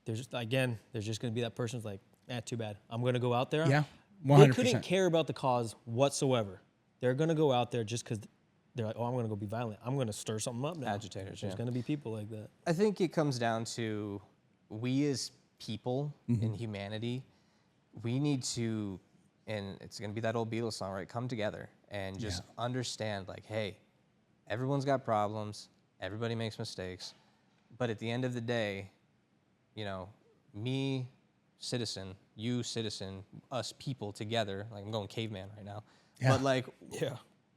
there's just going to be that person who's like, too bad. I'm going to go out there. Yeah, 100%. They couldn't care about the cause whatsoever. They're going to go out there just because they're like, oh, I'm going to go be violent. I'm going to stir something up now. Agitators, There's going to be people like that. I think it comes down to we as people in humanity, we need to, and it's going to be that old Beatles song, right? Come together and just understand, like, hey, everyone's got problems. Everybody makes mistakes. But at the end of the day, you know, me, citizen, you, citizen, us people together, like I'm going caveman right now. Yeah. But like,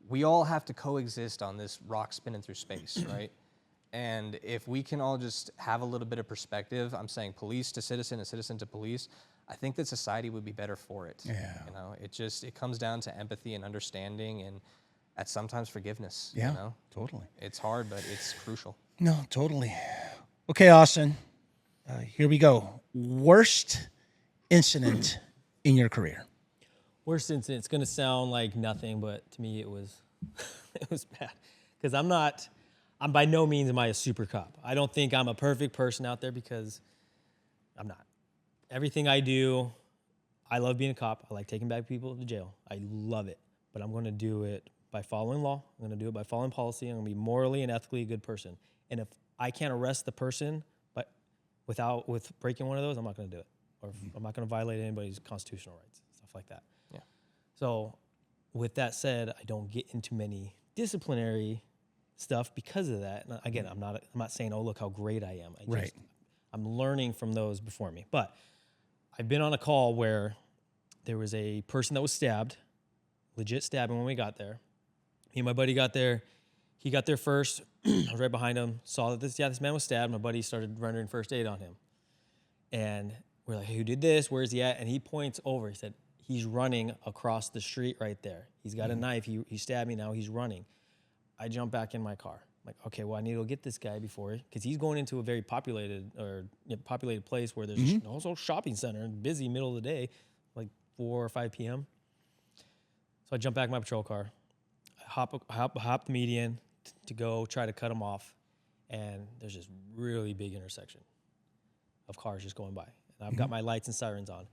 we all have to coexist on this rock spinning through space, right? And if we can all just have a little bit of perspective, I'm saying police to citizen and citizen to police, I think that society would be better for it. Yeah. You know, it comes down to empathy and understanding and at sometimes forgiveness. Yeah, you know? totally. It's hard, but it's crucial. No, totally. Okay, Austin, here we go. Worst incident in your career? Worst incident, it's going to sound like nothing, but to me it was it was bad. Because I'm by no means am I a super cop. I don't think I'm a perfect person out there because I'm not. Everything I do, I love being a cop. I like taking back people to jail. I love it. But I'm going to do it by following law. I'm going to do it by following policy. I'm going to be morally and ethically a good person. And if I can't arrest the person with breaking one of those, I'm not going to do it. Or I'm not going to violate anybody's constitutional rights, stuff like that. Yeah. So with that said, I don't get into many disciplinary stuff because of that. And again, I'm not saying, oh, look how great I am. I'm learning from those before me. But I've been on a call where there was a person that was stabbed, legit stabbing when we got there. Me and my buddy got there. He got there first. I was right behind him. Saw that this man was stabbed. My buddy started rendering first aid on him. And we're like, hey, who did this? Where's he at? And he points over. He said, he's running across the street right there. He's got a knife. He stabbed me now. He's running. I jump back in my car. I'm like, okay, well, I need to go get this guy because he's going into a very populated place where there's also a shopping center and busy middle of the day, like 4 or 5 p.m. So I jump back in my patrol car. I hop the median to go try to cut him off. And there's this really big intersection of cars just going by. And I've got my lights and sirens on.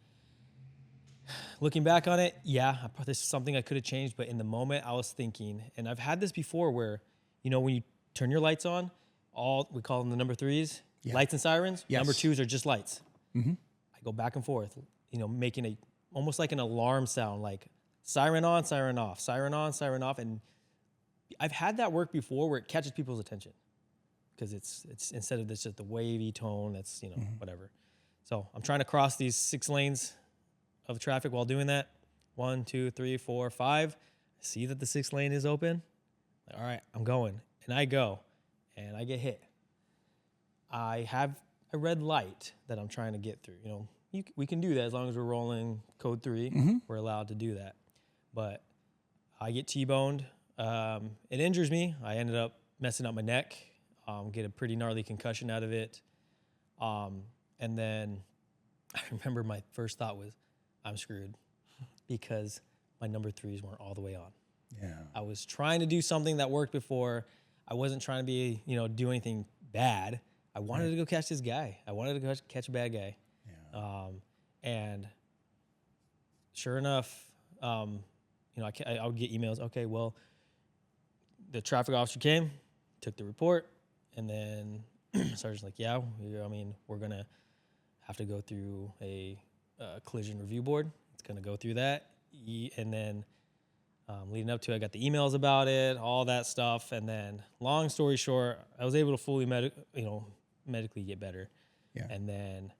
Looking back on it, this is something I could have changed, but in the moment I was thinking, and I've had this before where, you know, when you turn your lights on, we call them the number 3s, lights and sirens. Yes. Number 2s are just lights. I go back and forth, you know, making almost like an alarm sound, like siren on, siren off, siren on, siren off. And I've had that work before where it catches people's attention because it's instead of this just the wavy tone, that's, you know, whatever. So I'm trying to cross these 6 lanes of traffic while doing that. 1, 2, 3, 4, 5. I see that the 6th lane is open. All right, I'm going. And I go, and I get hit. I have a red light that I'm trying to get through. You know, we can do that as long as we're rolling code 3. We're allowed to do that. But I get T-boned. It injures me. I ended up messing up my neck, get a pretty gnarly concussion out of it. And then I remember my first thought was, I'm screwed because my number 3s weren't all the way on. Yeah. I was trying to do something that worked before. I wasn't trying to be, do anything bad. I wanted to go catch this guy. I wanted to go catch a bad guy. Yeah. And sure enough, I would get emails. Okay, well, the traffic officer came, took the report, and then Sergeant's like, yeah, we're going to have to go through a collision review board. It's going to go through that. And then leading up to it, I got the emails about it, all that stuff. And then long story short, I was able to fully medically get better. Yeah. And then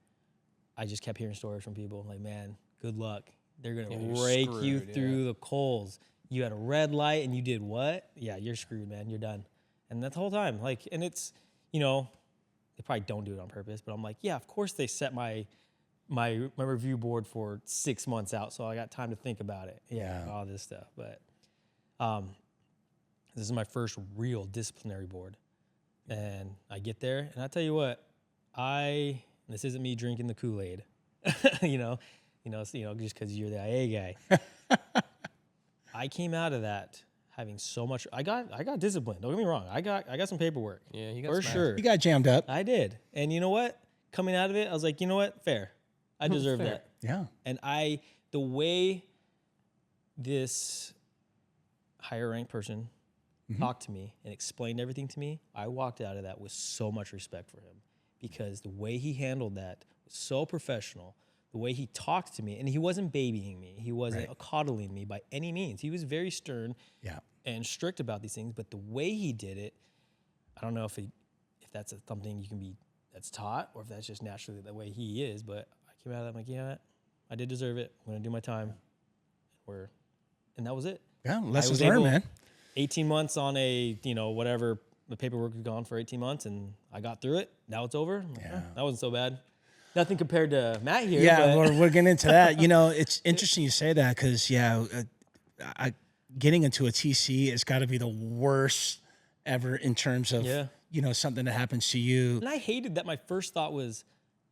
I just kept hearing stories from people like, man, good luck. They're going to rake you through the coals. You had a red light and you did what? Yeah, you're screwed, man. You're done. And that's the whole time. Like, and it's, they probably don't do it on purpose, but I'm like, yeah, of course they set my review board for 6 months out, so I got time to think about it. Yeah, all this stuff. But this is my first real disciplinary board. And I get there, and I tell you what, this isn't me drinking the Kool-Aid, just because you're the IA guy. I came out of that having so much. I got disciplined. Don't get me wrong. I got some paperwork. Yeah, you got for sure. You got jammed up. I did, and you know what? Coming out of it, I was like, you know what? Fair. I deserve that. Yeah. And the way this higher ranked person talked to me and explained everything to me, I walked out of that with so much respect for him, because the way he handled that was so professional. The way he talked to me, and he wasn't babying me. He wasn't coddling me by any means. He was very stern and strict about these things, but the way he did it, I don't know if that's something that's taught, or if that's just naturally the way he is, but I came out of that, I'm like, yeah, I did deserve it. I'm going to do my time. And that was it. Yeah, lessons learned, man. 18 months on whatever, the paperwork was gone for 18 months, and I got through it. Now it's over. That wasn't so bad. Nothing compared to Matt here. Yeah, we're getting into that. It's interesting you say that, because, getting into a TC has got to be the worst ever in terms of, something that happens to you. And I hated that. My first thought was,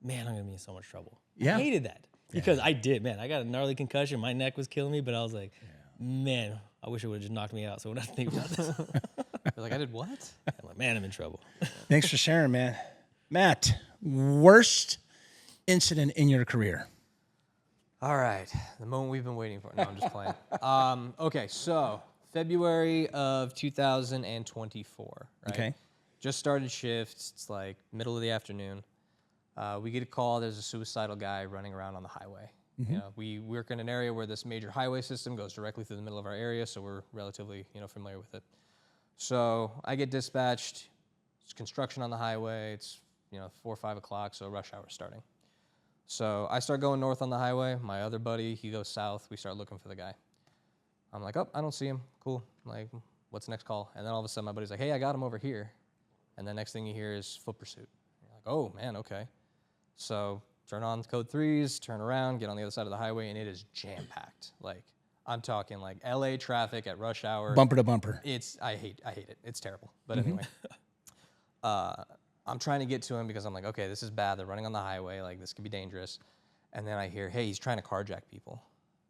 man, I'm going to be in so much trouble. Yeah. I hated that because I did, man. I got a gnarly concussion. My neck was killing me, but I was like, man, I wish it would have just knocked me out so I wouldn't have to think about this. You're like, I did what? I'm like, man, I'm in trouble. Thanks for sharing, man. Matt, worst incident in your career? All right, the moment we've been waiting for. No, I'm just playing. Okay, so February of 2024. Right? Okay. Just started shifts. It's like middle of the afternoon. We get a call. There's a suicidal guy running around on the highway. We work in an area where this major highway system goes directly through the middle of our area, so we're relatively familiar with it. So I get dispatched. It's construction on the highway. It's 4 or 5 o'clock, so rush hour starting. So I start going north on the highway. My other buddy, he goes south. We start looking for the guy. I'm like, oh, I don't see him. Cool. I'm like, what's the next call? And then all of a sudden, my buddy's like, hey, I got him over here. And the next thing you hear is foot pursuit. You're like, oh, man, okay. So turn on code 3s, turn around, get on the other side of the highway, and it is jam-packed. Like, I'm talking like LA traffic at rush hour. Bumper to bumper. I hate it. It's terrible. But anyway. I'm trying to get to him because I'm like, okay, this is bad. They're running on the highway. Like, this could be dangerous. And then I hear, hey, he's trying to carjack people.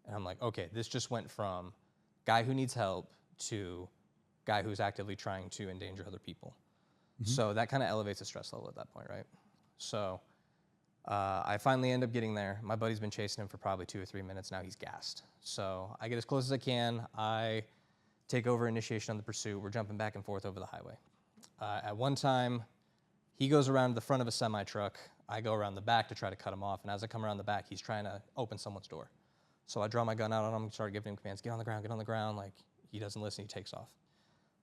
And I'm like, okay, this just went from guy who needs help to guy who's actively trying to endanger other people. So that kind of elevates the stress level at that point, right? So I finally end up getting there. My buddy's been chasing him for probably 2 or 3 minutes now. He's gassed. So I get as close as I can. I take over initiation on the pursuit. We're jumping back and forth over the highway. At one time, he goes around the front of a semi-truck. I go around the back to try to cut him off. And as I come around the back, he's trying to open someone's door. So I draw my gun out on him, start giving him commands, get on the ground, get on the ground. Like, he doesn't listen, he takes off.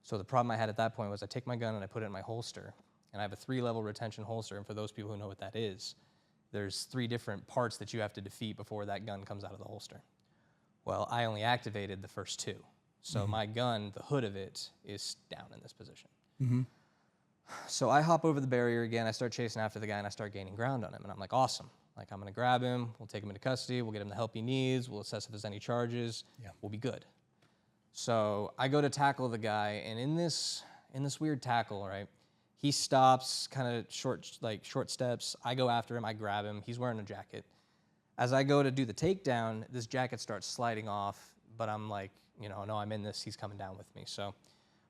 So the problem I had at that point was I take my gun and I put it in my holster. And I have a 3-level retention holster. And for those people who know what that is, there's 3 different parts that you have to defeat before that gun comes out of the holster. Well, I only activated the first 2. So my gun, the hood of it, is down in this position. So I hop over the barrier again. I start chasing after the guy, and I start gaining ground on him. And I'm like, awesome. Like, I'm going to grab him. We'll take him into custody. We'll get him the help he needs. We'll assess if there's any charges. We'll be good. So I go to tackle the guy, and in this weird tackle, right, he stops, kind of short steps. I go after him. I grab him. He's wearing a jacket. As I go to do the takedown, this jacket starts sliding off, but I'm like, no, I'm in this. He's coming down with me. So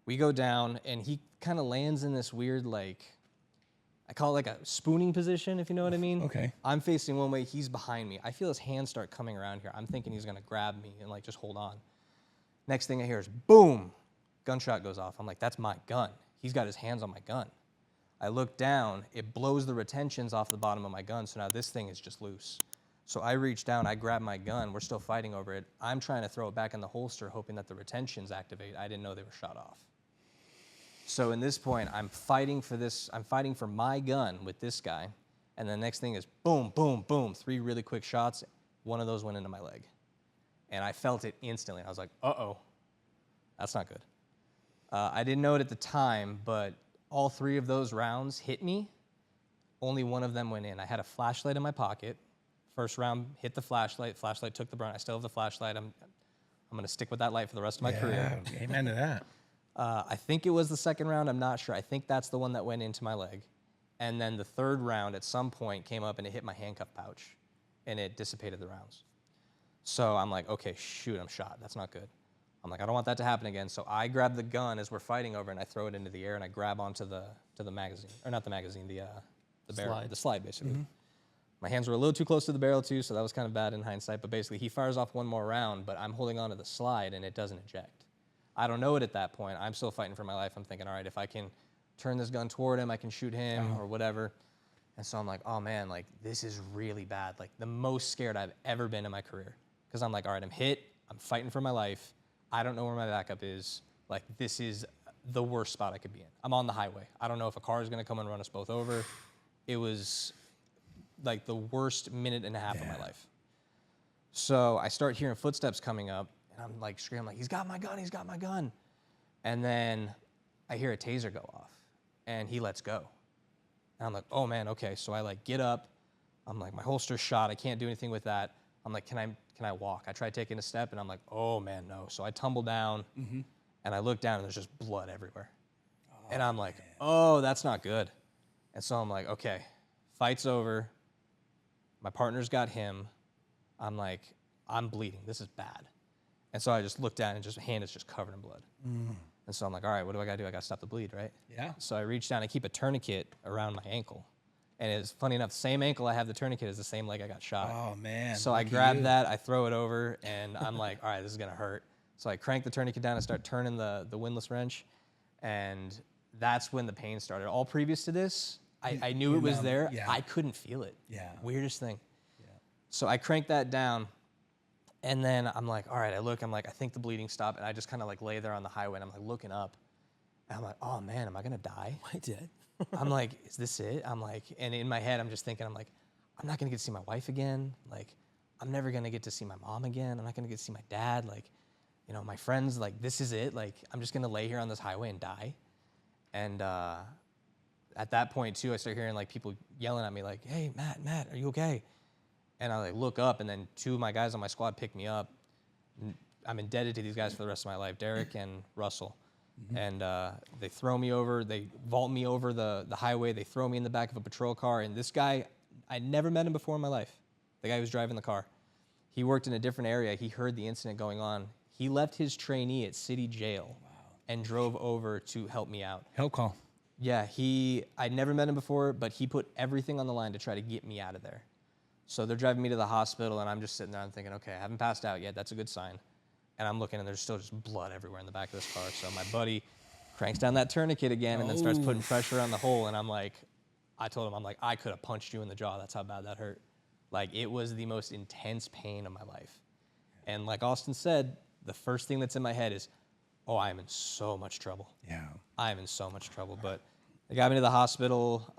We go down, and he kind of lands in this weird, like, I call it like a spooning position, if you know what I mean. Okay. I'm facing one way, he's behind me. I feel his hands start coming around here. I'm thinking he's gonna grab me and like just hold on. Next thing I hear is boom, gunshot goes off. I'm like, that's my gun. He's got his hands on my gun. I look down, it blows the retentions off the bottom of my gun, so now this thing is just loose. So I reach down, I grab my gun, we're still fighting over it. I'm trying to throw it back in the holster, hoping that the retentions activate. I didn't know they were shot off. So in this point, I'm fighting for my gun with this guy, and the next thing is boom, boom, boom, 3 really quick shots. One of those went into my leg. And I felt it instantly. I was like, uh-oh, that's not good. I didn't know it at the time, but all 3 of those rounds hit me. Only one of them went in. I had a flashlight in my pocket. First round hit the flashlight. Flashlight took the brunt. I still have the flashlight. I'm going to stick with that light for the rest of my career. Amen to that. I think it was the second round. I'm not sure. I think that's the one that went into my leg. And then the third round at some point came up and it hit my handcuff pouch and it dissipated the rounds. So I'm like, okay, shoot, I'm shot. That's not good. I'm like, I don't want that to happen again. So I grab the gun as we're fighting over and I throw it into the air and I grab onto the magazine, or not the magazine, the barrel, the slide basically. Mm-hmm. My hands were a little too close to the barrel too, so that was kind of bad in hindsight. But basically, he fires off one more round, but I'm holding onto the slide and it doesn't eject. I don't know it at that point. I'm still fighting for my life. I'm thinking, all right, if I can turn this gun toward him, I can shoot him or whatever. And so I'm like, oh man, like this is really bad. Like the most scared I've ever been in my career. Because I'm like, all right, I'm hit. I'm fighting for my life. I don't know where my backup is. Like this is the worst spot I could be in. I'm on the highway. I don't know if a car is going to come and run us both over. It was like the worst minute and a half of my life. So I start hearing footsteps coming up. And I'm like screaming, like, he's got my gun, he's got my gun. And then I hear a taser go off and he lets go. And I'm like, oh man, okay. So I like get up. I'm like, my holster's shot. I can't do anything with that. I'm like, can I walk? I try taking a step and I'm like, oh man, no. So I tumble down and I look down and there's just blood everywhere. And I'm like, oh, that's not good. And so I'm like, okay, fight's over. My partner's got him. I'm like, I'm bleeding. This is bad. And so I just looked down and just hand is just covered in blood. And so I'm like, all right, what do I got to do? I got to stop the bleed, right? Yeah. So I reach down, I keep a tourniquet around my ankle. And it's funny enough, the same ankle I have the tourniquet is the same leg I got shot. Oh, man. So I grab that, I throw it over, and I'm like, all right, this is going to hurt. So I crank the tourniquet down and start turning the windlass wrench. And that's when the pain started. All previous to this, I knew it was there. Yeah. I couldn't feel it. Yeah. Weirdest thing. Yeah. So I crank that down. And then I'm like, all right, I'm like, I think the bleeding stopped. And I just kind of like lay there on the highway and I'm like looking up. And I'm like, oh man, am I going to die? I did. I'm like, is this it? I'm like, and in my head, I'm just thinking, I'm like, I'm not going to get to see my wife again. Like, I'm never going to get to see my mom again. I'm not going to get to see my dad. Like, you know, my friends, like, this is it. Like, I'm just going to lay here on this highway and die. And at that point, too, I start hearing like people yelling at me like, hey, Matt, are you okay? And I like look up, and then 2 of my guys on my squad pick me up. I'm indebted to these guys for the rest of my life, Derek and Russell. And they throw me over, they vault me over the highway, they throw me in the back of a patrol car. And this guy, I never met him before in my life. The guy who was driving the car. He worked in a different area. He heard the incident going on. He left his trainee at city jail and drove over to help me out. Help call. Yeah, I'd never met him before, but he put everything on the line to try to get me out of there. So they're driving me to the hospital, and I'm just sitting there and thinking, okay, I haven't passed out yet. That's a good sign. And I'm looking, and there's still just blood everywhere in the back of this car. So my buddy cranks down that tourniquet again and then starts putting pressure on the hole. And I'm like, I told him, I'm like, I could have punched you in the jaw. That's how bad that hurt. Like, it was the most intense pain of my life. And like Austin said, the first thing that's in my head is, oh, I am in so much trouble. Yeah. I am in so much trouble. But they got me to the hospital.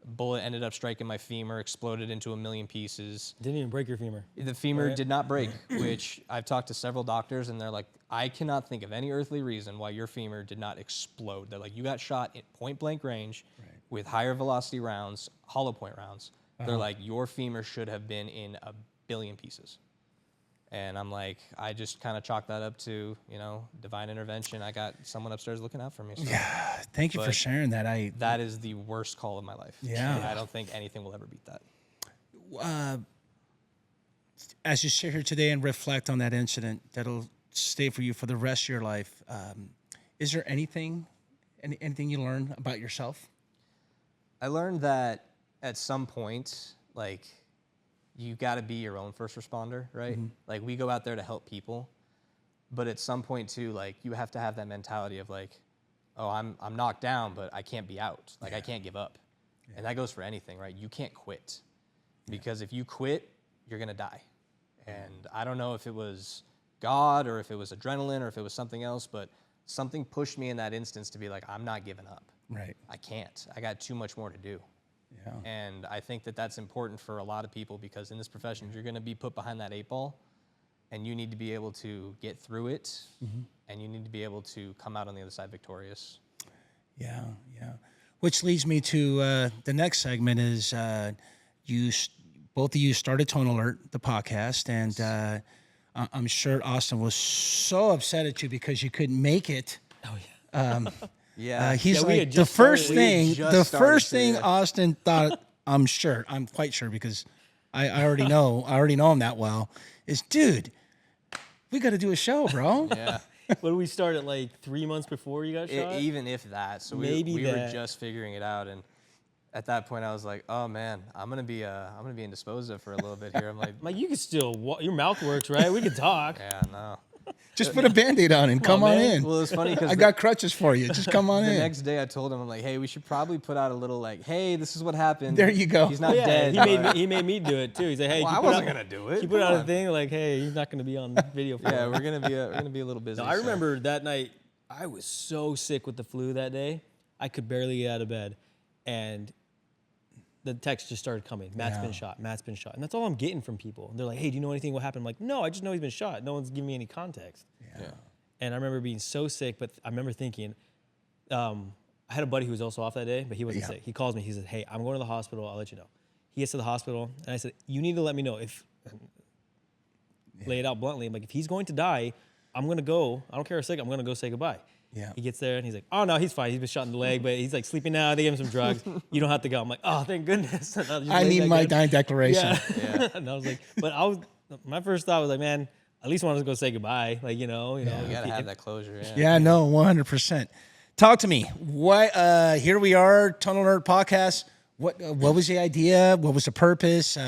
Bullet ended up striking my femur, exploded into a million pieces. Didn't even break your femur. The femur did not break, which I've talked to several doctors, and they're like, I cannot think of any earthly reason why your femur did not explode. They're like, you got shot at point blank range with higher velocity rounds, hollow point rounds. They're like, your femur should have been in a billion pieces. And I'm like, I just kind of chalked that up to, you know, divine intervention. I got someone upstairs looking out for me. So. Yeah, thank you for sharing that. That is the worst call of my life. Yeah. And I don't think anything will ever beat that. As you sit here today and reflect on that incident, that'll stay for you for the rest of your life. Is there anything you learned about yourself? I learned that at some point, like, you got to be your own first responder, right? Like, we go out there to help people, but at some point too, like, you have to have that mentality of like, oh, I'm knocked down, but I can't be out. Like, I can't give up. And that goes for anything, right? You can't quit, because if you quit, you're gonna die. And I don't know if it was God or if it was adrenaline or if it was something else, but something pushed me in that instance to be like, I'm not giving up. Right. I can't. I got too much more to do. Yeah. And I think that that's important for a lot of people, because in this profession, you're going to be put behind that 8-ball, and you need to be able to get through it, and you need to be able to come out on the other side victorious. Yeah, yeah. Which leads me to the next segment is both of you started Tone Alert, the podcast, and I'm sure Austin was so upset at you because you couldn't make it. Oh, yeah. Yeah. He's we like, had the just first started- thing Austin thought, I'm quite sure, because I already know him that well, is, dude, we got to do a show, bro. Yeah. What did we start at, like 3 months before you got shot? Even if that. So we were just figuring it out, and at that point I was like, oh man, I'm gonna be indisposed of for a little bit here. I'm like, you can still your mouth works, right? We can talk. yeah, no. Just put a Band-Aid on and come on in. Well, it's funny because I got crutches for you. Just come on the in. next day I told him, I'm like, hey, we should probably put out a little like, hey, this is what happened. There you go. He's not dead. He made me do it too. He said, hey, Well, I wasn't gonna do it. He put Come out a on. thing like, hey, he's not gonna be on video. For Yeah, it. we're gonna be a little busy. No, I remember that night. I was so sick with the flu that day. I could barely get out of bed, and the text just started coming. Matt's been shot. Matt's been shot, and that's all I'm getting from people. And they're like, hey, do you know anything what happened? I'm like, no, I just know he's been shot. No one's giving me any context. Yeah. And I remember being so sick, but I remember thinking, I had a buddy who was also off that day, but he wasn't sick. He calls me. He says, hey, I'm going to the hospital. I'll let you know. He gets to the hospital, and I said, you need to let me know if, lay it out bluntly, I'm like, if he's going to die, I'm going to go. I don't care how sick, I'm going to go say goodbye. Yeah. He gets there, and he's like, oh, no, he's fine. He's been shot in the leg, but he's like sleeping now. They gave him some drugs. You don't have to go. I'm like, oh, thank goodness. I need my dying declaration. Yeah. And I was like, my first thought was like, man, at least want to go say goodbye. Like, you know. You gotta have that closure. Yeah. Yeah, no, 100%. Talk to me. What? Here we are, Tunnel Nerd Podcast. What was the idea? What was the purpose?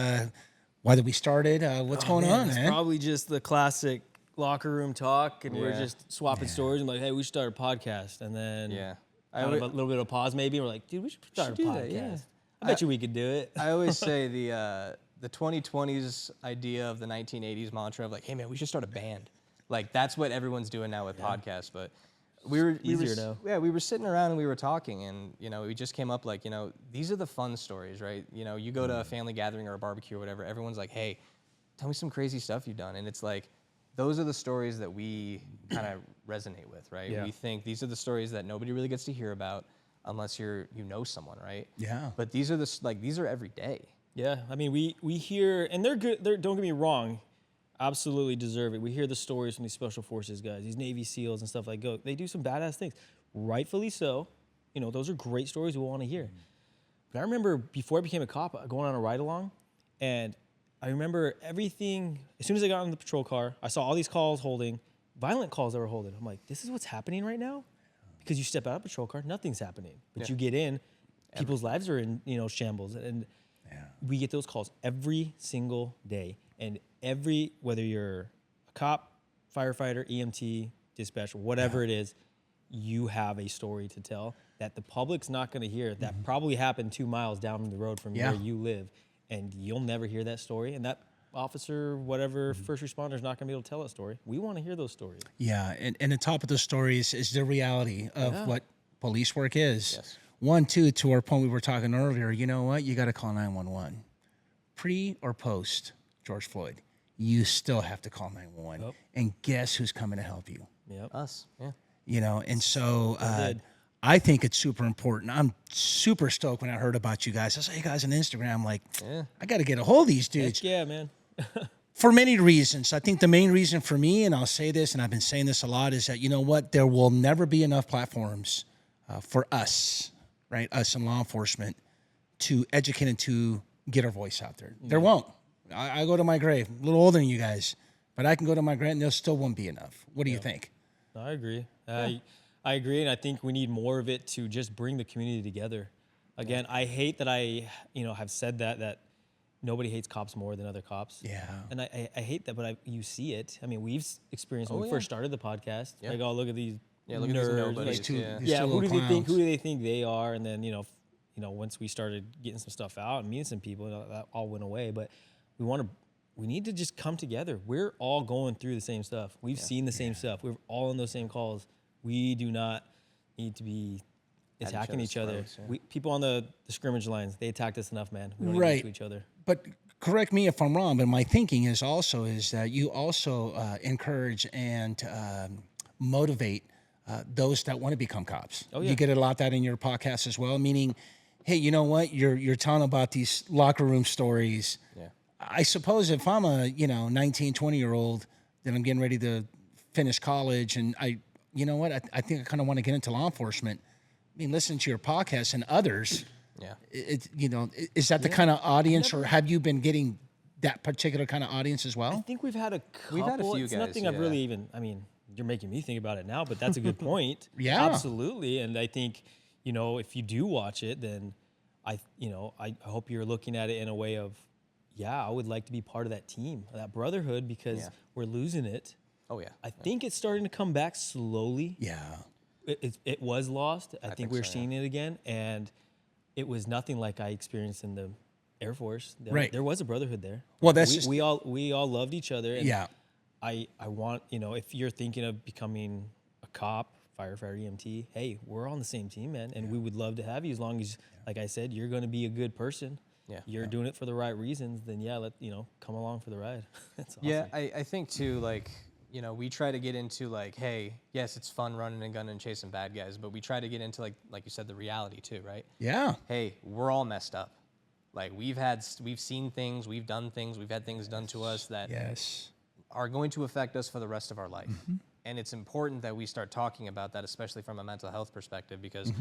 Why did we start it? What's going on, It's man? probably just the classic locker room talk, and we're just swapping stories. And like, hey, we should start a podcast. And then a little bit of pause maybe. And we're like, dude, we should start a do podcast. that, yeah. I bet you we could do it. I always say the 2020s idea of the 1980s mantra of like, hey man, we should start a band. Like, that's what everyone's doing now with podcasts. But we were sitting around and we were talking, and we just came up like, these are the fun stories, right? You go to a family gathering or a barbecue or whatever, everyone's like, hey, tell me some crazy stuff you've done. And it's like, those are the stories that we kind of resonate with, right? Yeah. We think these are the stories that nobody really gets to hear about unless you know someone, right? Yeah. But these are every day. Yeah, I mean, we hear, and they're good. Don't get me wrong, absolutely deserve it. We hear the stories from these special forces guys, these Navy SEALs and stuff like that. They do some badass things, rightfully so. Those are great stories we want to hear. But I remember before I became a cop, going on a ride along, and I remember everything. As soon as I got in the patrol car, I saw all these calls violent calls that were holding. I'm like, this is what's happening right now, because you step out of a patrol car, nothing's happening, but you get in, people's lives are in shambles, and we get those calls every single day. And whether you're a cop, firefighter, EMT, dispatcher, whatever it is, you have a story to tell that the public's not going to hear. That probably happened 2 miles down the road from where you live, and you'll never hear that story. And that officer, whatever first responder, is not going to be able to tell that story. We want to hear those stories. Yeah, and the top of the stories is the reality of what police work is. Yes. 1, 2, to our point we were talking earlier, you know what? You got to call 911. Pre or post George Floyd, you still have to call 911. Yep. And guess who's coming to help you? Yep. Us, yeah. And so I think it's super important. I'm super stoked when I heard about you guys. I saw you guys on Instagram, like, I got to get a hold of these dudes. Heck yeah, man. For many reasons. I think the main reason for me, and I'll say this, and I've been saying this a lot, is that, there will never be enough platforms for us, right, us in law enforcement, to educate and to get our voice out there. There won't. I go to my grave, a little older than you guys, but I can go to my grave and there still won't be enough. What do you think? I agree. I agree, and I think we need more of it to just bring the community together. Again, I hate that I have said that nobody hates cops more than other cops. Yeah. And I hate that, but you see it. I mean, we've experienced when we first started the podcast. Yeah. Like, oh, look at these look at nerds. these nobodies. Like, these two who do little they think? clowns. Who do they think they are? And then once we started getting some stuff out and meeting some people, that all went away. But we need to just come together. We're all going through the same stuff. We've seen the same stuff. We're all in those same calls. We do not need to be attacking each other. People on the scrimmage lines, they attacked us enough, man. We don't need to do to each other. But correct me if I'm wrong, but my thinking is that you also encourage and motivate those that want to become cops. Oh, yeah. You get a lot of that in your podcast as well, meaning, hey, you know what? You're telling about these locker room stories. Yeah. I suppose if I'm a 19, 20-year-old, then I'm getting ready to finish college, and I think I kind of want to get into law enforcement. I mean, listen to your podcast and others. Yeah. Is that the kind of audience, or have you been getting that particular kind of audience as well? I think we've had a couple. We've had a few it's guys, nothing I've really even. I mean, you're making me think about it now, but that's a good point. Yeah. Absolutely. And I think if you do watch it, then I hope you're looking at it in a way of, I would like to be part of that team, that brotherhood, because we're losing it. Oh yeah. I think it's starting to come back slowly. Yeah. It was lost. I think we're so, seeing it again, and it was nothing like I experienced in the Air Force. There was a brotherhood there. Well, we all loved each other. And yeah. I want, if you're thinking of becoming a cop, firefighter, EMT, hey, we're on the same team, man, and we would love to have you as long as, like I said, you're going to be a good person. Yeah. You're doing it for the right reasons. Then come along for the ride. That's awesome. Yeah, I think too, like, we try to get into like, hey, yes, it's fun running and gunning and chasing bad guys, but we try to get into like you said, the reality too, right? Yeah. Hey, we're all messed up. Like we've seen things, we've done things, we've had things done to us that are going to affect us for the rest of our life. Mm-hmm. And it's important that we start talking about that, especially from a mental health perspective, because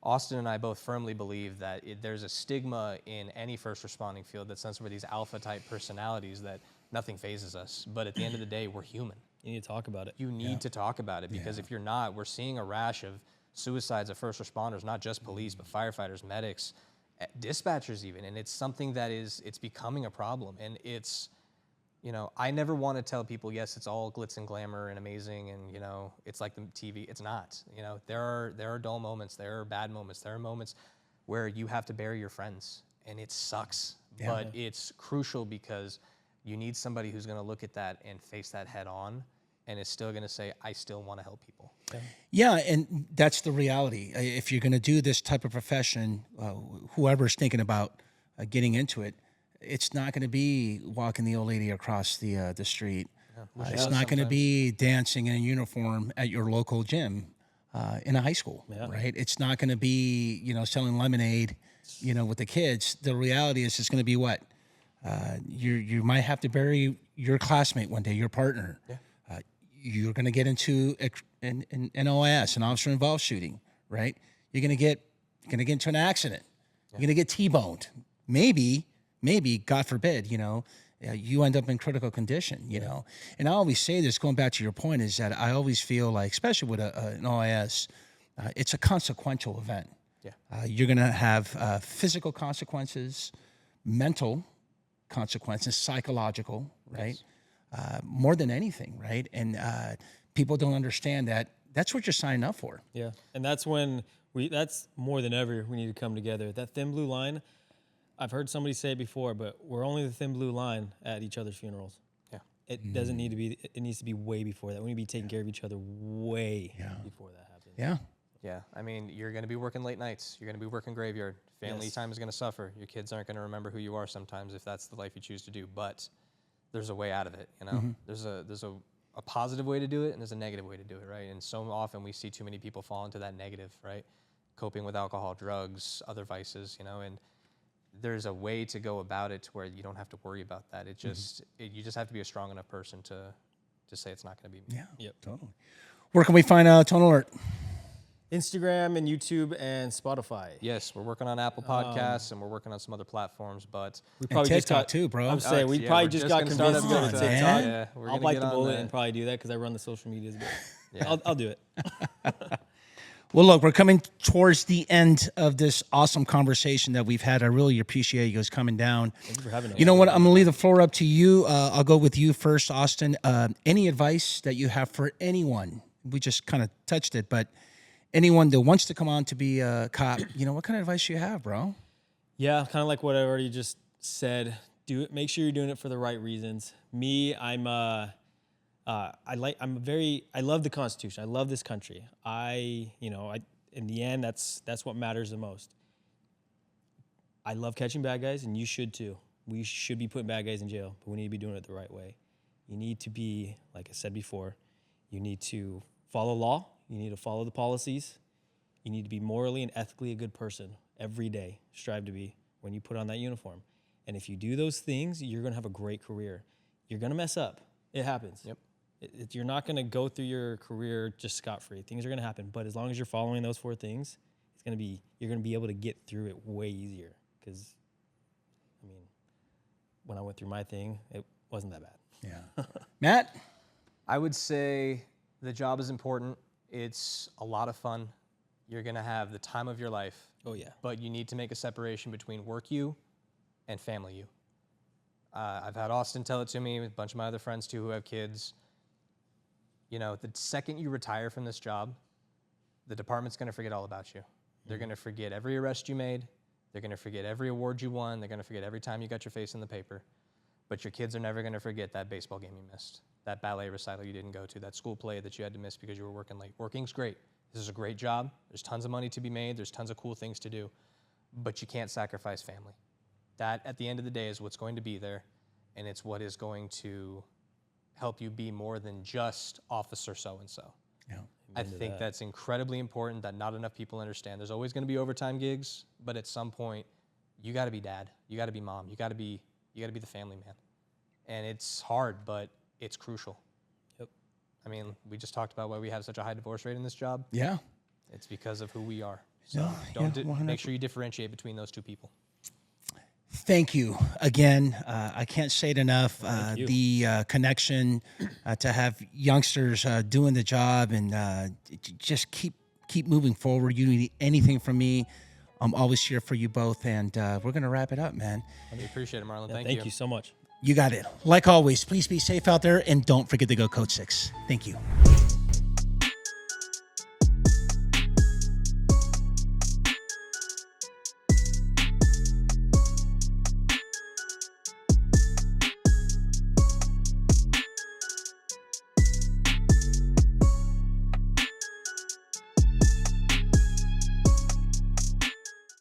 Austin and I both firmly believe that there's a stigma in any first responding field that since we're these alpha type personalities that nothing phases us. But at the end of the day, we're human. You need to talk about it. You need to talk about it, because if you're not, we're seeing a rash of suicides of first responders, not just police, but firefighters, medics, dispatchers even. And it's something that it's becoming a problem. And it's, I never want to tell people, yes, it's all glitz and glamour and amazing and, it's like the TV. It's not. There are dull moments. There are bad moments. There are moments where you have to bury your friends, and it sucks. Yeah. But it's crucial because you need somebody who's going to look at that and face that head on, and is still going to say, I still want to help people. Yeah, and that's the reality. If you're going to do this type of profession, whoever's thinking about getting into it, it's not going to be walking the old lady across the street. Yeah, it's not going to be dancing in a uniform at your local gym in a high school, right? It's not going to be, selling lemonade, with the kids. The reality is it's going to be what? You might have to bury your classmate one day, your partner. Yeah. You're going to get into an OIS, an officer involved shooting, right? You're going to get into an accident. Yeah. You're going to get T-boned. Maybe, God forbid, you end up in critical condition, know. And I always say this, going back to your point, is that I always feel like, especially with an OIS, it's a consequential event. Yeah. You're going to have physical consequences, mental consequences, psychological, right? Yes. More than anything, right? And people don't understand that that's what you're signing up for. Yeah, and that's when that's more than ever we need to come together. That thin blue line, I've heard somebody say it before, but we're only the thin blue line at each other's funerals. Yeah. It doesn't need to be, it needs to be way before that. We need to be taking care of each other way before that happens. Yeah. Yeah, I mean, you're going to be working late nights. You're going to be working graveyard. Family time is going to suffer. Your kids aren't going to remember who you are sometimes if that's the life you choose to do. But there's a way out of it, There's a positive way to do it, and there's a negative way to do it, right? And so often we see too many people fall into that negative, right? Coping with alcohol, drugs, other vices, and there's a way to go about it to where you don't have to worry about that. It just you just have to be a strong enough person to say it's not going to be me. Yeah, totally. Where can we find Tone Alert? Instagram and YouTube and Spotify. Yes, we're working on Apple Podcasts and we're working on some other platforms, but we probably just got too, bro. I'm saying we probably just got convinced to go to TikTok. Yeah, I'll bite the bullet and probably do that because I run the social medias. But I'll do it. Well, look, we're coming towards the end of this awesome conversation that we've had. I really appreciate you guys coming down. Thank you for having us. You know what? I'm going to leave the floor up to you. I'll go with you first, Austin. Any advice that you have for anyone? We just kind of touched it, but anyone that wants to come on to be a cop, what kind of advice do you have, bro? Yeah, kind of like what I already just said. Do it. Make sure you're doing it for the right reasons. Me, I love the Constitution. I love this country. In the end, that's what matters the most. I love catching bad guys, and you should too. We should be putting bad guys in jail, but we need to be doing it the right way. You need to be, like I said before, you need to follow law. You need to follow the policies. You need to be morally and ethically a good person every day. Strive to be when you put on that uniform. And if you do those things, you're going to have a great career. You're going to mess up. It happens. Yep. You're not going to go through your career just scot-free. Things are going to happen. But as long as you're following those 4 things, you're going to be able to get through it way easier. Because, when I went through my thing, it wasn't that bad. Yeah. Matt? I would say the job is important. It's a lot of fun. You're going to have the time of your life. Oh, yeah. But you need to make a separation between work you and family you. I've had Austin tell it to me, a bunch of my other friends too who have kids. The second you retire from this job, the department's going to forget all about you. They're going to forget every arrest you made. They're going to forget every award you won. They're going to forget every time you got your face in the paper. But your kids are never going to forget that baseball game you missed, that ballet recital you didn't go to, that school play that you had to miss because you were working late. Working's great. This is a great job. There's tons of money to be made. There's tons of cool things to do. But you can't sacrifice family. That, at the end of the day, is what's going to be there, and it's what is going to help you be more than just officer so-and-so. Yeah. I think that's incredibly important that not enough people understand. There's always going to be overtime gigs, but at some point, you got to be dad. You got to be mom. You got to be the family man. And it's hard, but it's crucial. Yep. We just talked about why we have such a high divorce rate in this job. Yeah. It's because of who we are. So make sure you differentiate between those two people. Thank you again. I can't say it enough. The connection to have youngsters doing the job and just keep moving forward. You need anything from me, I'm always here for you both. And we're going to wrap it up, man. I appreciate it, Marlon. Thank you so much. You got it. Like always, please be safe out there and don't forget to go Code 6. Thank you.